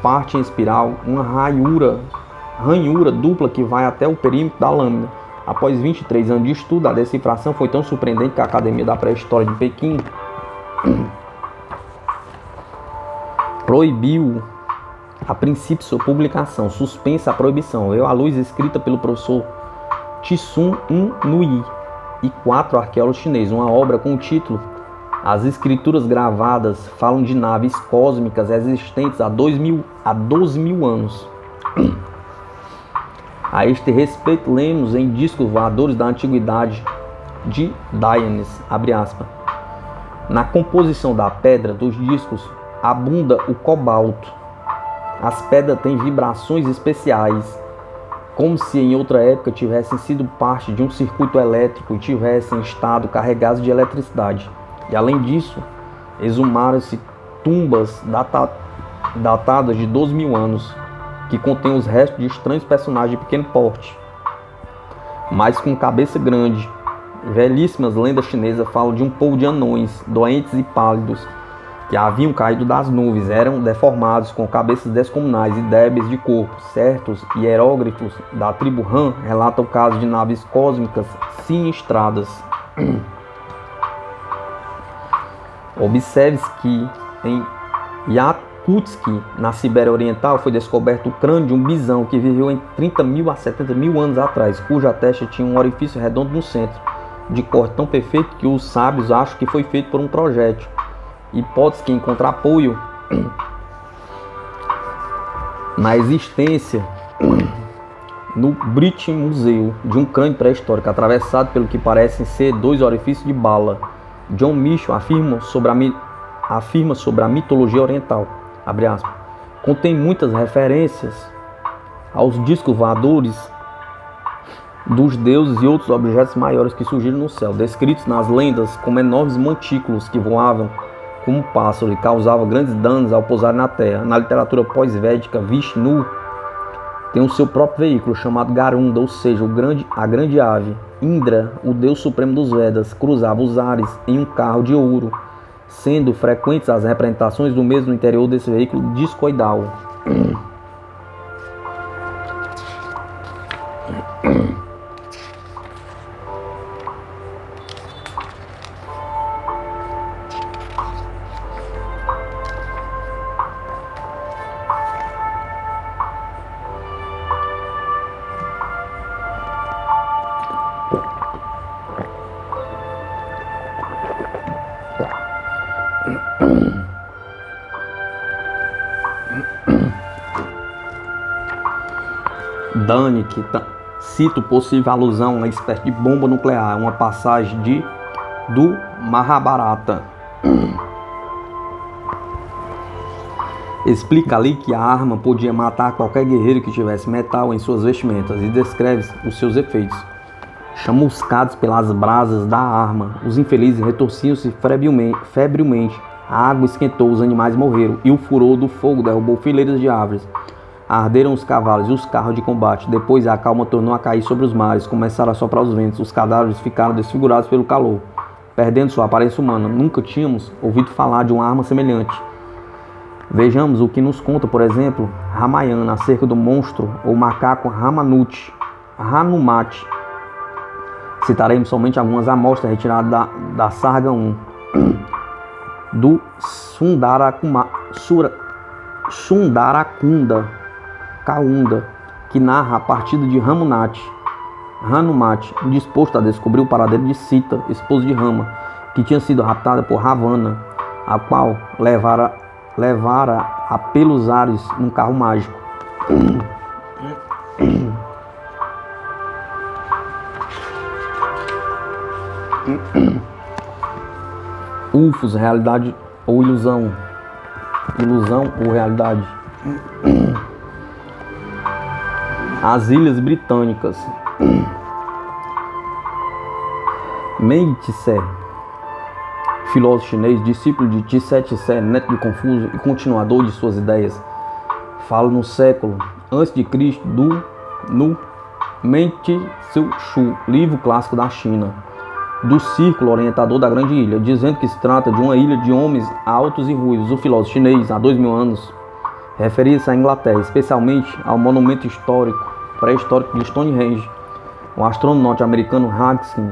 parte em espiral uma ranhura dupla que vai até o perímetro da lâmina. Após 23 anos de estudo, a decifração foi tão surpreendente que a Academia da Pré-História de Pequim proibiu a princípio sua publicação, suspensa a proibição. Veio à luz escrita pelo professor Tsun Nui e 4 arqueólogos chineses, uma obra com o título As Escrituras Gravadas falam de naves cósmicas existentes há 12 mil anos. A este respeito, lemos em discos voadores da antiguidade de Daenerys, abre aspas, na composição da pedra dos discos abunda o cobalto. As pedras têm vibrações especiais, como se em outra época tivessem sido parte de um circuito elétrico e tivessem estado carregadas de eletricidade. E além disso, exumaram-se tumbas datadas de 12 mil anos, que contêm os restos de estranhos personagens de pequeno porte, mas com cabeça grande. Velhíssimas lendas chinesas falam de um povo de anões, doentes e pálidos, que haviam caído das nuvens, eram deformados, com cabeças descomunais e débeis de corpo. Certos hieróglifos da tribo Han relatam o caso de naves cósmicas sinistradas. Observe-se que em Yakutsk, na Sibéria Oriental, foi descoberto o crânio de um bisão que viveu em 30 mil a 70 mil anos atrás, cuja testa tinha um orifício redondo no centro, de corte tão perfeito que os sábios acham que foi feito por um projétil. Hipótese que encontra apoio na existência no British Museum de um crânio pré-histórico atravessado pelo que parecem ser 2 orifícios de bala. John Michell afirma sobre a mitologia oriental, abre aspas, contém muitas referências aos discos voadores dos deuses e outros objetos maiores que surgiram no céu, descritos nas lendas como enormes montículos que voavam como um pássaro e causavam grandes danos ao pousar na terra. Na literatura pós-védica, Vishnu tem o seu próprio veículo chamado Garunda, ou seja, a grande ave. Indra, o deus supremo dos Vedas, cruzava os ares em um carro de ouro, sendo frequentes as representações do mesmo no interior desse veículo discoidal. Dani, que cita possível alusão a uma espécie de bomba nuclear, uma passagem do Mahabharata. Explica ali que a arma podia matar qualquer guerreiro que tivesse metal em suas vestimentas e descreve os seus efeitos. Chamuscados pelas brasas da arma, os infelizes retorciam-se febrilmente. A água esquentou, os animais morreram, e o furor do fogo derrubou fileiras de árvores. Arderam os cavalos e os carros de combate. Depois a calma tornou a cair sobre os mares, começaram a soprar os ventos. Os cadáveres ficaram desfigurados pelo calor, perdendo sua aparência humana. Nunca tínhamos ouvido falar de uma arma semelhante. Vejamos o que nos conta, por exemplo, Ramayana acerca do monstro ou macaco Hanumati. Citaremos somente algumas amostras retiradas da Sarga 1 do Sundarakunda, que narra a partida de Hanumati, disposto a descobrir o paradeiro de Sita, esposa de Rama, que tinha sido raptada por Ravana, a qual levara a pelos ares num carro mágico. UFOs, realidade ou ilusão? Ilusão ou realidade? As Ilhas Britânicas. Meng Tse, filósofo chinês, discípulo de Tse Tse, neto de Confúcio e continuador de suas ideias, fala no século a.C. no Meng Tse Shu, livro clássico da China, do círculo orientador da grande ilha, dizendo que se trata de uma ilha de homens altos e ruivos. O filósofo chinês, há 2000 anos, referia-se à Inglaterra, especialmente ao monumento pré-histórico de Stonehenge. O astrônomo norte-americano Hawking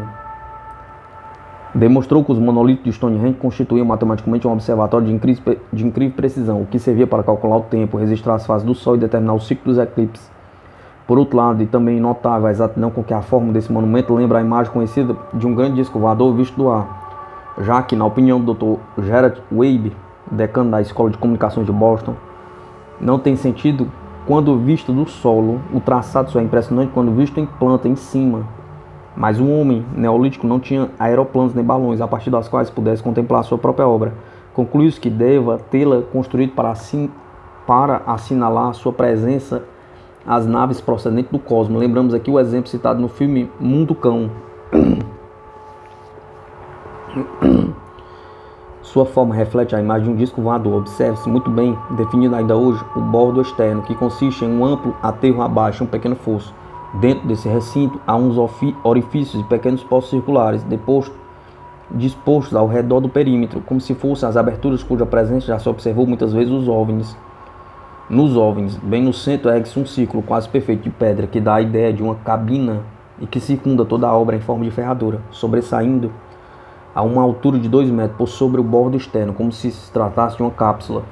demonstrou que os monolitos de Stonehenge constituíam matematicamente um observatório de incrível precisão, o que servia para calcular o tempo, registrar as fases do Sol e determinar o ciclo dos eclipses. Por outro lado, e também notável a exatidão com que a forma desse monumento lembra a imagem conhecida de um grande disco voador visto do ar, já que, na opinião do Dr. Gerard Weib, decano da Escola de Comunicações de Boston, não tem sentido quando visto do solo. O traçado só é impressionante quando visto em planta, em cima. Mas o homem neolítico não tinha aeroplanos nem balões, a partir das quais pudesse contemplar a sua própria obra. Conclui-se que deva tê-la construído para assinalar sua presença as naves procedentes do cosmos. Lembramos aqui o exemplo citado no filme Mundo Cão. Sua forma reflete a imagem de um disco voador. Observe-se muito bem definido ainda hoje o bordo externo, que consiste em um amplo aterro abaixo e um pequeno fosso. Dentro desse recinto há uns orifícios e pequenos poços circulares, dispostos ao redor do perímetro, como se fossem as aberturas cuja presença já se observou muitas vezes nos OVNIs. Bem no centro ergue-se um círculo quase perfeito de pedra, que dá a ideia de uma cabina e que circunda toda a obra em forma de ferradura, sobressaindo a uma altura de 2 metros por sobre o bordo externo, como se tratasse de uma cápsula.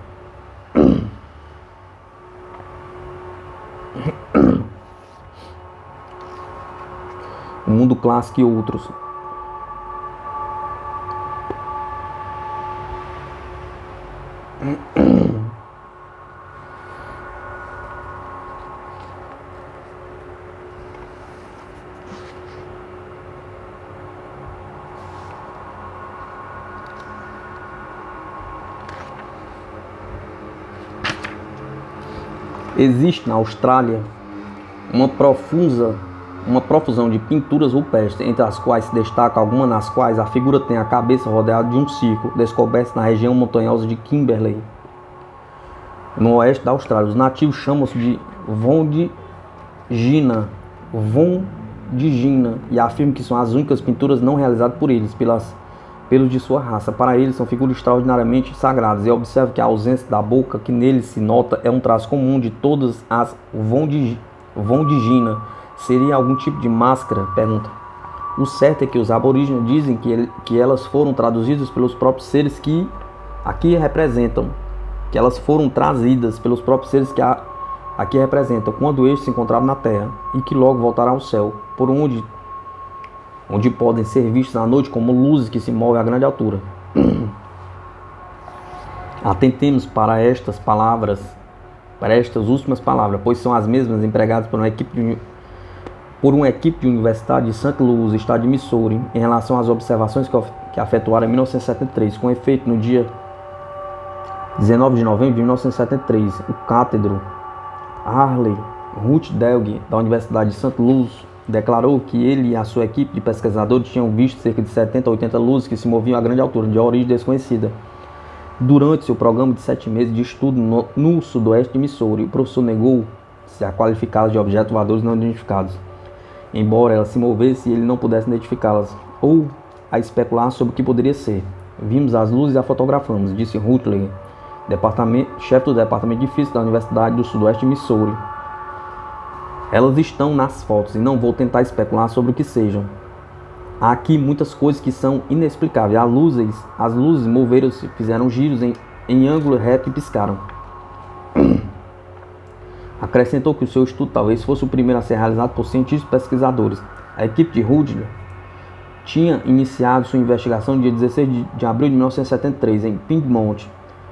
O Mundo Clássico e outros. Existe na Austrália uma profusão de pinturas rupestres, entre as quais se destaca algumas nas quais a figura tem a cabeça rodeada de um círculo, descoberto na região montanhosa de Kimberley, no oeste da Austrália. Os nativos chamam-se de Vondigina e afirmam que são as únicas pinturas não realizadas por eles, pelos de sua raça. Para eles são figuras extraordinariamente sagradas, e observa que a ausência da boca que neles se nota é um traço comum de todas as Vondigina. Seria algum tipo de máscara? Pergunta. O certo é que os aborígenes dizem que elas foram traduzidas pelos próprios seres que aqui representam, que elas foram trazidas pelos próprios seres que aqui representam, quando estes se encontravam na terra, e que logo voltarão ao céu, por onde podem ser vistos à noite como luzes que se movem a grande altura. Atentemos para estas últimas palavras, pois são as mesmas empregadas por uma equipe de universidade de St. Louis, estado de Missouri, em relação às observações que efetuaram em 1973, com efeito no dia 19 de novembro de 1973. O catedro Harley Ruth Delg, da Universidade de St. Louis, declarou que ele e a sua equipe de pesquisadores tinham visto cerca de 70 a 80 luzes que se moviam a grande altura, de origem desconhecida. Durante seu programa de 7 meses de estudo no sudoeste de Missouri, o professor negou-se a qualificá-las de objetos voadores não identificados, embora elas se movessem e ele não pudesse identificá-las, ou a especular sobre o que poderia ser. Vimos as luzes e a fotografamos, disse Rutledge, chefe do departamento de física da Universidade do Sudoeste de Missouri. Elas estão nas fotos e não vou tentar especular sobre o que sejam. Há aqui muitas coisas que são inexplicáveis. As luzes moveram-se, fizeram giros em ângulo reto e piscaram. Acrescentou que o seu estudo talvez fosse o primeiro a ser realizado por cientistas e pesquisadores. A equipe de Rutledge tinha iniciado sua investigação no dia 16 de abril de 1973 em Piedmont,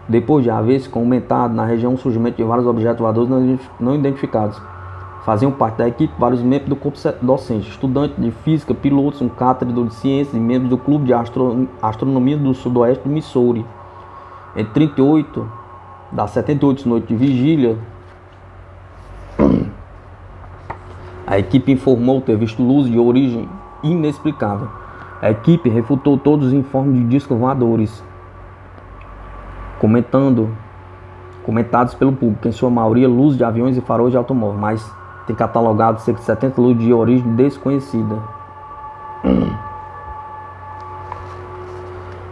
depois de haver se comentado na região o surgimento de vários objetos voadores não identificados. Faziam parte da equipe vários membros do corpo docente, estudantes de física, pilotos, um cátedro de ciências e membros do Clube de Astronomia do Sudoeste de Missouri. Entre 38 das 78 noites de vigília, a equipe informou ter visto luzes de origem inexplicável. A equipe refutou todos os informes de discos voadores, comentados pelo público, em sua maioria luzes de aviões e faróis de automóvel, mas tem catalogado cerca de 70 luzes de origem desconhecida.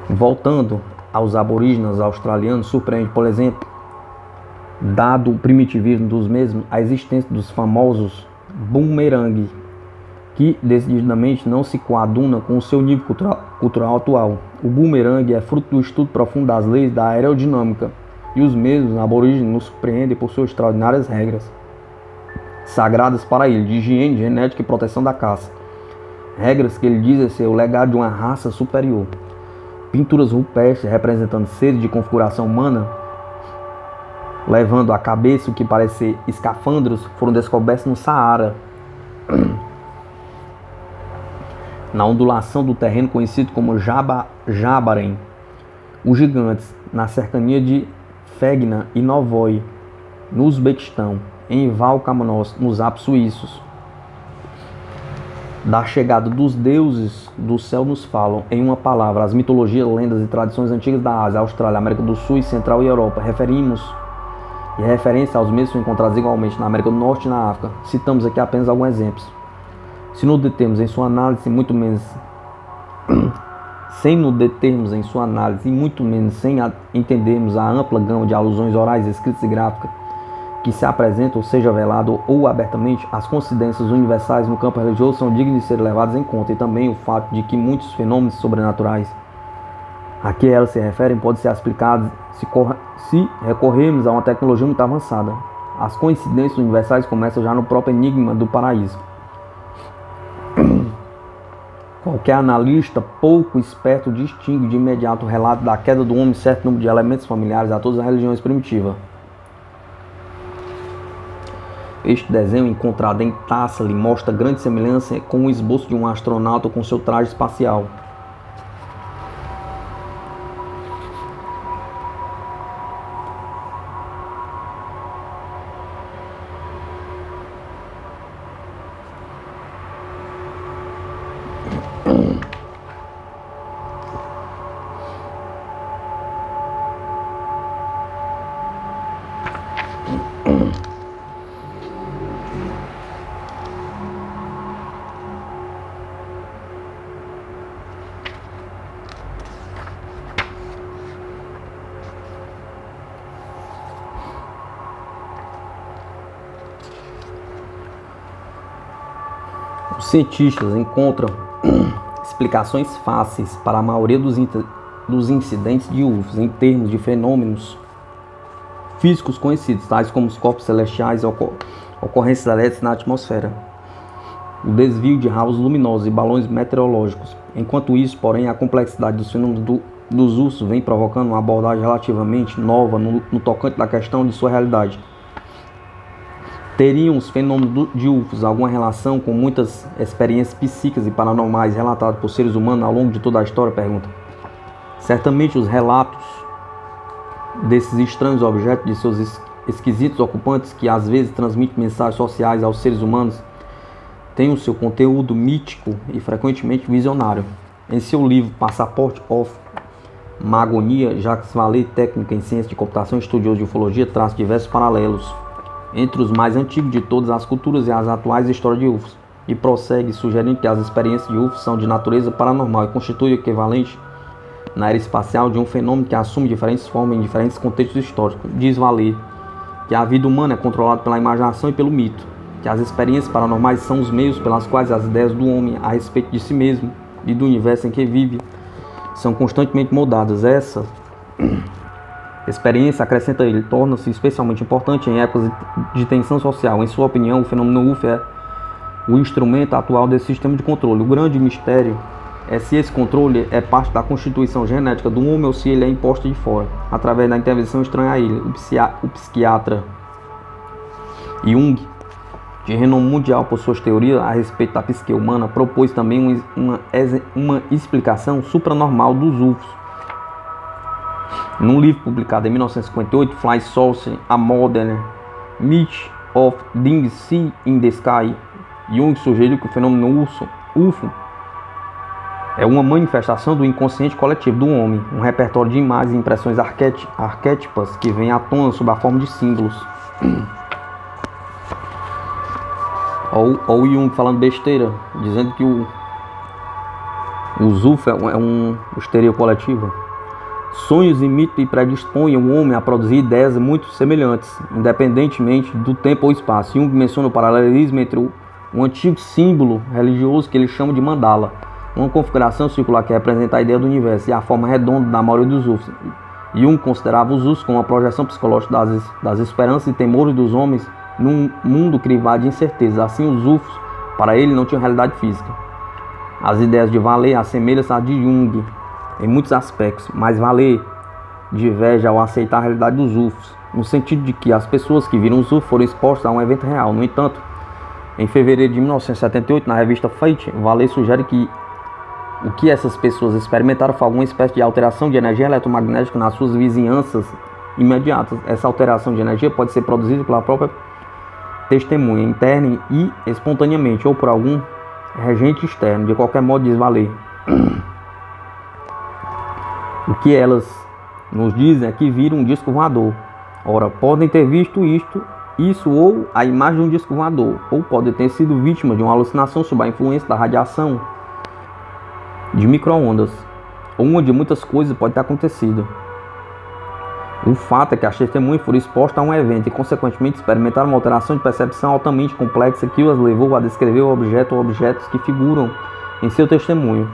Voltando aos aborígenes australianos, surpreende, por exemplo, dado o primitivismo dos mesmos, a existência dos famosos boomerang, que decididamente não se coaduna com o seu nível cultural atual. O boomerang é fruto do estudo profundo das leis da aerodinâmica, e os mesmos aborígenes nos surpreendem por suas extraordinárias regras sagradas para ele, de higiene, genética e proteção da caça. Regras que ele diz ser o legado de uma raça superior. Pinturas rupestres representando seres de configuração humana, levando à cabeça o que parece ser escafandros, foram descobertos no Saara, na ondulação do terreno conhecido como Jabarém. Os gigantes, na cercania de Fegna e Novoi, no Uzbequistão, em Valkamanos, nos Alpes suíços. Da chegada dos deuses do céu nos falam, em uma palavra, as mitologias, lendas e tradições antigas da Ásia, Austrália, América do Sul, Central e Europa. E referência aos mesmos encontrados igualmente na América do Norte e na África. Citamos aqui apenas alguns exemplos. Se nos determos em sua análise, sem entendermos a ampla gama de alusões orais, escritas e gráficas que se apresentam, seja velado ou abertamente, as coincidências universais no campo religioso são dignas de ser levadas em conta, e também o fato de que muitos fenômenos sobrenaturais a que elas se referem podem ser explicados se recorrermos a uma tecnologia muito avançada. As coincidências universais começam já no próprio enigma do paraíso. Qualquer analista pouco esperto distingue de imediato o relato da queda do homem certo número de elementos familiares a todas as religiões primitivas. Este desenho, encontrado em Thessaly, mostra grande semelhança com o esboço de um astronauta com seu traje espacial. Os cientistas encontram explicações fáceis para a maioria dos incidentes de UFOs em termos de fenômenos físicos conhecidos, tais como os corpos celestiais e ocorrências elétricas na atmosfera, o desvio de raios luminosos e balões meteorológicos. Enquanto isso, porém, a complexidade dos fenômenos dos UFOs vem provocando uma abordagem relativamente nova no tocante da questão de sua realidade. Teriam os fenômenos de UFOs alguma relação com muitas experiências psíquicas e paranormais relatadas por seres humanos ao longo de toda a história? Pergunta. Certamente os relatos desses estranhos objetos, de seus esquisitos ocupantes, que às vezes transmitem mensagens sociais aos seres humanos, tem o seu conteúdo mítico e frequentemente visionário. Em seu livro Passport of Magonia, Jacques Vallée, técnico em ciência de computação e estudioso de ufologia, traça diversos paralelos entre os mais antigos de todas as culturas e as atuais histórias de UFOs, e prossegue sugerindo que as experiências de UFOs são de natureza paranormal e constituem o equivalente na era espacial de um fenômeno que assume diferentes formas em diferentes contextos históricos. Diz Vallée que a vida humana é controlada pela imaginação e pelo mito, que as experiências paranormais são os meios pelas quais as ideias do homem a respeito de si mesmo e do universo em que vive são constantemente moldadas. Essa experiência, acrescenta ele, torna-se especialmente importante em épocas de tensão social. Em sua opinião, o fenômeno UFO é o instrumento atual desse sistema de controle. O grande mistério é se esse controle é parte da constituição genética do homem ou se ele é imposto de fora, através da intervenção estranha a ele. O psiquiatra Jung, de renome mundial por suas teorias a respeito da psique humana, propôs também uma explicação supranormal dos UFOs. Num livro publicado em 1958, Fly Source, A Modern Myth of Things Seen in the Sky, Jung sugeriu que o fenômeno UFO é uma manifestação do inconsciente coletivo do homem, um repertório de imagens e impressões arquétipas que vem à tona sob a forma de símbolos. Ou o Jung falando besteira, dizendo que os UFO é um histeria coletiva. Sonhos imitam e predispõem o homem a produzir ideias muito semelhantes, independentemente do tempo ou espaço. Jung menciona o paralelismo entre um antigo símbolo religioso que ele chama de mandala, uma configuração circular que representa a ideia do universo, e a forma redonda da maioria dos UFOs. Jung considerava os UFOs como uma projeção psicológica das esperanças e temores dos homens num mundo crivado de incertezas. Assim, os UFOs, para ele, não tinham realidade física. As ideias de Vallée assemelham-se às de Jung em muitos aspectos, mas Vallée diverge ao aceitar a realidade dos UFOs, no sentido de que as pessoas que viram os UFOs foram expostas a um evento real. No entanto, em fevereiro de 1978, na revista Fate, Vallée sugere que o que essas pessoas experimentaram foi alguma espécie de alteração de energia eletromagnética nas suas vizinhanças imediatas. Essa alteração de energia pode ser produzida pela própria testemunha, interna e espontaneamente, ou por algum regente externo. De qualquer modo, diz Vallée, o que elas nos dizem é que viram um disco voador. Ora, podem ter visto isso ou a imagem de um disco voador, ou podem ter sido vítimas de uma alucinação sob a influência da radiação de micro-ondas, ou uma de muitas coisas pode ter acontecido. O fato é que as testemunhas foram expostas a um evento e, consequentemente, experimentaram uma alteração de percepção altamente complexa que as levou a descrever o objeto ou objetos que figuram em seu testemunho.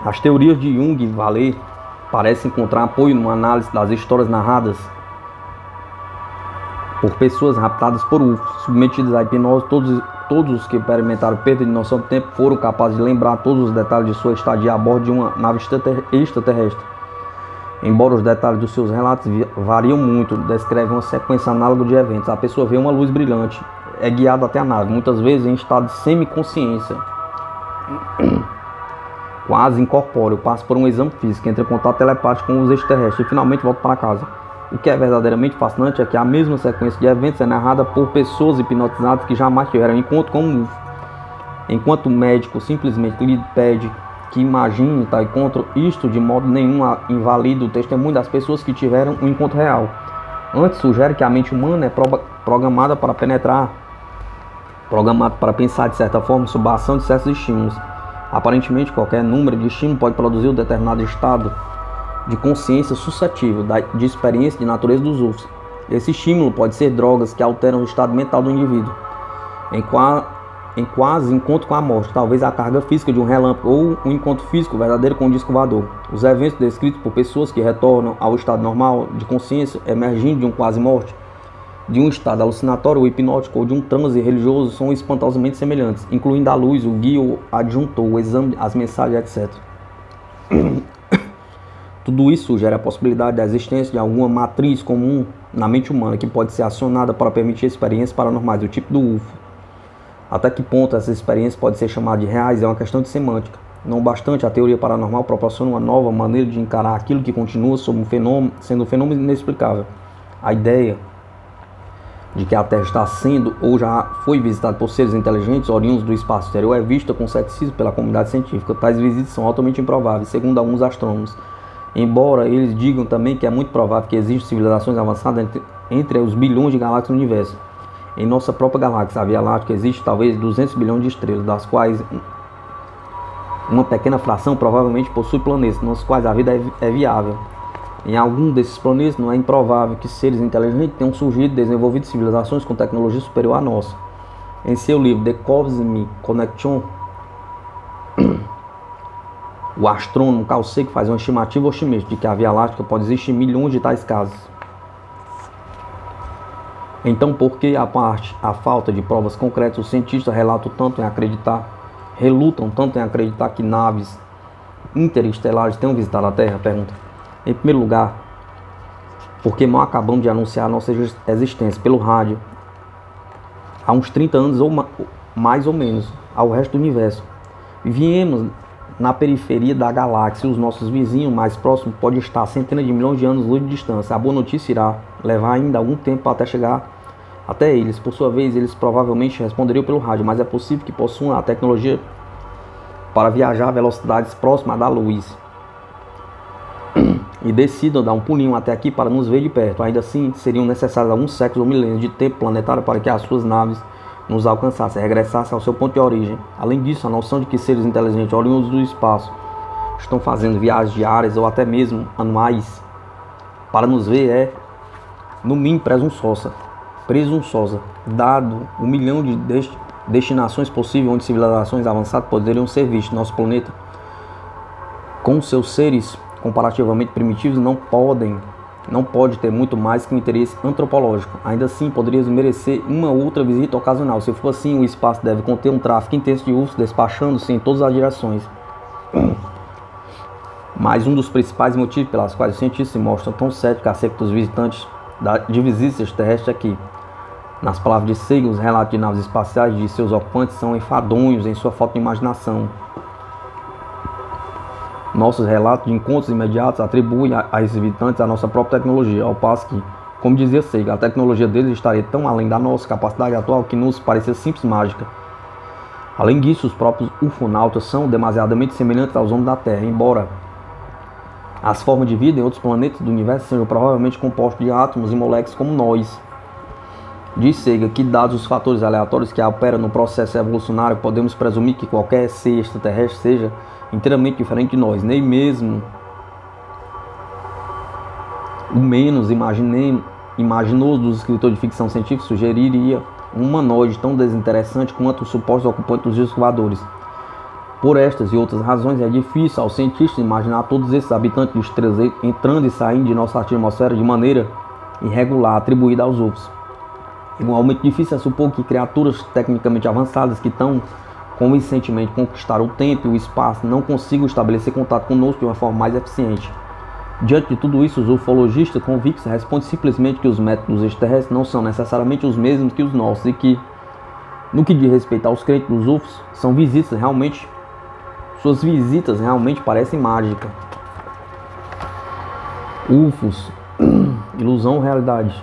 As teorias de Jung e Vallée parecem encontrar apoio numa análise das histórias narradas por pessoas raptadas por UFOs, submetidas à hipnose. Todos os que experimentaram perda de noção do tempo foram capazes de lembrar todos os detalhes de sua estadia a bordo de uma nave extraterrestre. Embora os detalhes dos seus relatos variam muito, descrevem uma sequência análoga de eventos. A pessoa vê uma luz brilhante, é guiada até a nave, muitas vezes em estado de semiconsciência, quase incorpóreo, passa por um exame físico, entra em contato telepático com os extraterrestres e finalmente volta para casa. O que é verdadeiramente fascinante é que a mesma sequência de eventos é narrada por pessoas hipnotizadas que jamais tiveram encontro com um UFO. Enquanto o médico simplesmente lhe pede que imagine tal encontro, isto de modo nenhum invalida o testemunho das pessoas que tiveram um encontro real. Antes, sugere que a mente humana é programada para pensar de certa forma sob a ação de certos estímulos. Aparentemente, qualquer número de estímulos pode produzir um determinado estado de consciência suscetível de experiência de natureza dos UFOs. Esse estímulo pode ser drogas que alteram o estado mental do indivíduo, em quase encontro com a morte, talvez a carga física de um relâmpago ou um encontro físico verdadeiro com um disco voador. Os eventos descritos por pessoas que retornam ao estado normal de consciência, emergindo de um quase-morte, de um estado alucinatório ou hipnótico ou de um transe religioso, são espantosamente semelhantes, incluindo a luz, o guia, o adjuntor, o exame, as mensagens, etc. Tudo isso sugere a possibilidade da existência de alguma matriz comum na mente humana que pode ser acionada para permitir experiências paranormais do tipo do UFO. Até que ponto essas experiências podem ser chamadas de reais é uma questão de semântica. Não bastante, a teoria paranormal proporciona uma nova maneira de encarar aquilo que continua sendo um fenômeno inexplicável. A ideia de que a Terra está sendo ou já foi visitada por seres inteligentes oriundos do espaço exterior é vista com ceticismo pela comunidade científica. Tais visitas são altamente improváveis, segundo alguns astrônomos, embora eles digam também que é muito provável que existam civilizações avançadas entre os bilhões de galáxias no universo. Em nossa própria galáxia, a Via Láctea, existe talvez 200 bilhões de estrelas, das quais uma pequena fração provavelmente possui planetas nos quais a vida é viável. Em algum desses planetas não é improvável que seres inteligentes tenham surgido e desenvolvido civilizações com tecnologia superior à nossa. Em seu livro The Cosmic Connection, o astrônomo Carl Sagan faz uma estimativa otimista de que a Via Láctea pode existir milhões de tais casos. Então, por que a falta de provas concretas, os cientistas relutam tanto em acreditar que naves interestelares tenham visitado a Terra? Pergunta. Em primeiro lugar, porque mal acabamos de anunciar nossa existência pelo rádio há uns 30 anos ou mais ou menos ao resto do universo. Viemos na periferia da galáxia e os nossos vizinhos mais próximos podem estar a centenas de milhões de anos-luz de distância. A boa notícia irá levar ainda algum tempo até chegar até eles. Por sua vez, eles provavelmente responderiam pelo rádio, mas é possível que possuam a tecnologia para viajar a velocidades próximas da luz e decidam dar um pulinho até aqui para nos ver de perto. Ainda assim, seriam necessários alguns séculos ou milênios de tempo planetário para que as suas naves nos alcançassem, regressassem ao seu ponto de origem. Além disso, a noção de que seres inteligentes oriundos do espaço estão fazendo viagens diárias ou até mesmo anuais para nos ver é, no mínimo, presunçosa, dado 1 milhão de destinações possíveis onde civilizações avançadas poderiam ser vistas. Nosso planeta, com seus seres comparativamente primitivos, não pode ter muito mais que um interesse antropológico. Ainda assim, poderíamos merecer uma outra visita ocasional. Se for assim, o espaço deve conter um tráfego intenso de UFOs despachando-se em todas as direções. Mas um dos principais motivos pelas quais os cientistas se mostram tão céticos acerca dos visitantes de visitas terrestres aqui. Nas palavras de Sagan, os relatos de naves espaciais e de seus ocupantes são enfadonhos em sua falta de imaginação. Nossos relatos de encontros imediatos atribuem a esses visitantes a nossa própria tecnologia, ao passo que, como dizia Sagan, a tecnologia deles estaria tão além da nossa capacidade atual que nos parecia simples mágica. Além disso, os próprios ufonautas são demasiadamente semelhantes aos homens da Terra, embora as formas de vida em outros planetas do universo sejam provavelmente compostos de átomos e moléculas como nós. Diz Sagan que, dados os fatores aleatórios que operam no processo evolucionário, podemos presumir que qualquer ser extraterrestre seja inteiramente diferente de nós. Nem mesmo o menos imaginoso dos escritores de ficção científica sugeriria um humanoide tão desinteressante quanto os supostos ocupantes dos discos voadores. Por estas e outras razões, é difícil aos cientistas imaginar todos esses habitantes de estrelas entrando e saindo de nossa atmosfera de maneira irregular, atribuída aos UFOs. Igualmente difícil é supor que criaturas tecnicamente avançadas que tão convincentemente conquistaram o tempo e o espaço não consigam estabelecer contato conosco de uma forma mais eficiente. Diante de tudo isso, os ufologistas convictos respondem simplesmente que os métodos extraterrestres não são necessariamente os mesmos que os nossos e que, no que diz respeito aos crentes dos UFOs, suas visitas realmente parecem mágicas. UFOs, ilusão ou realidade?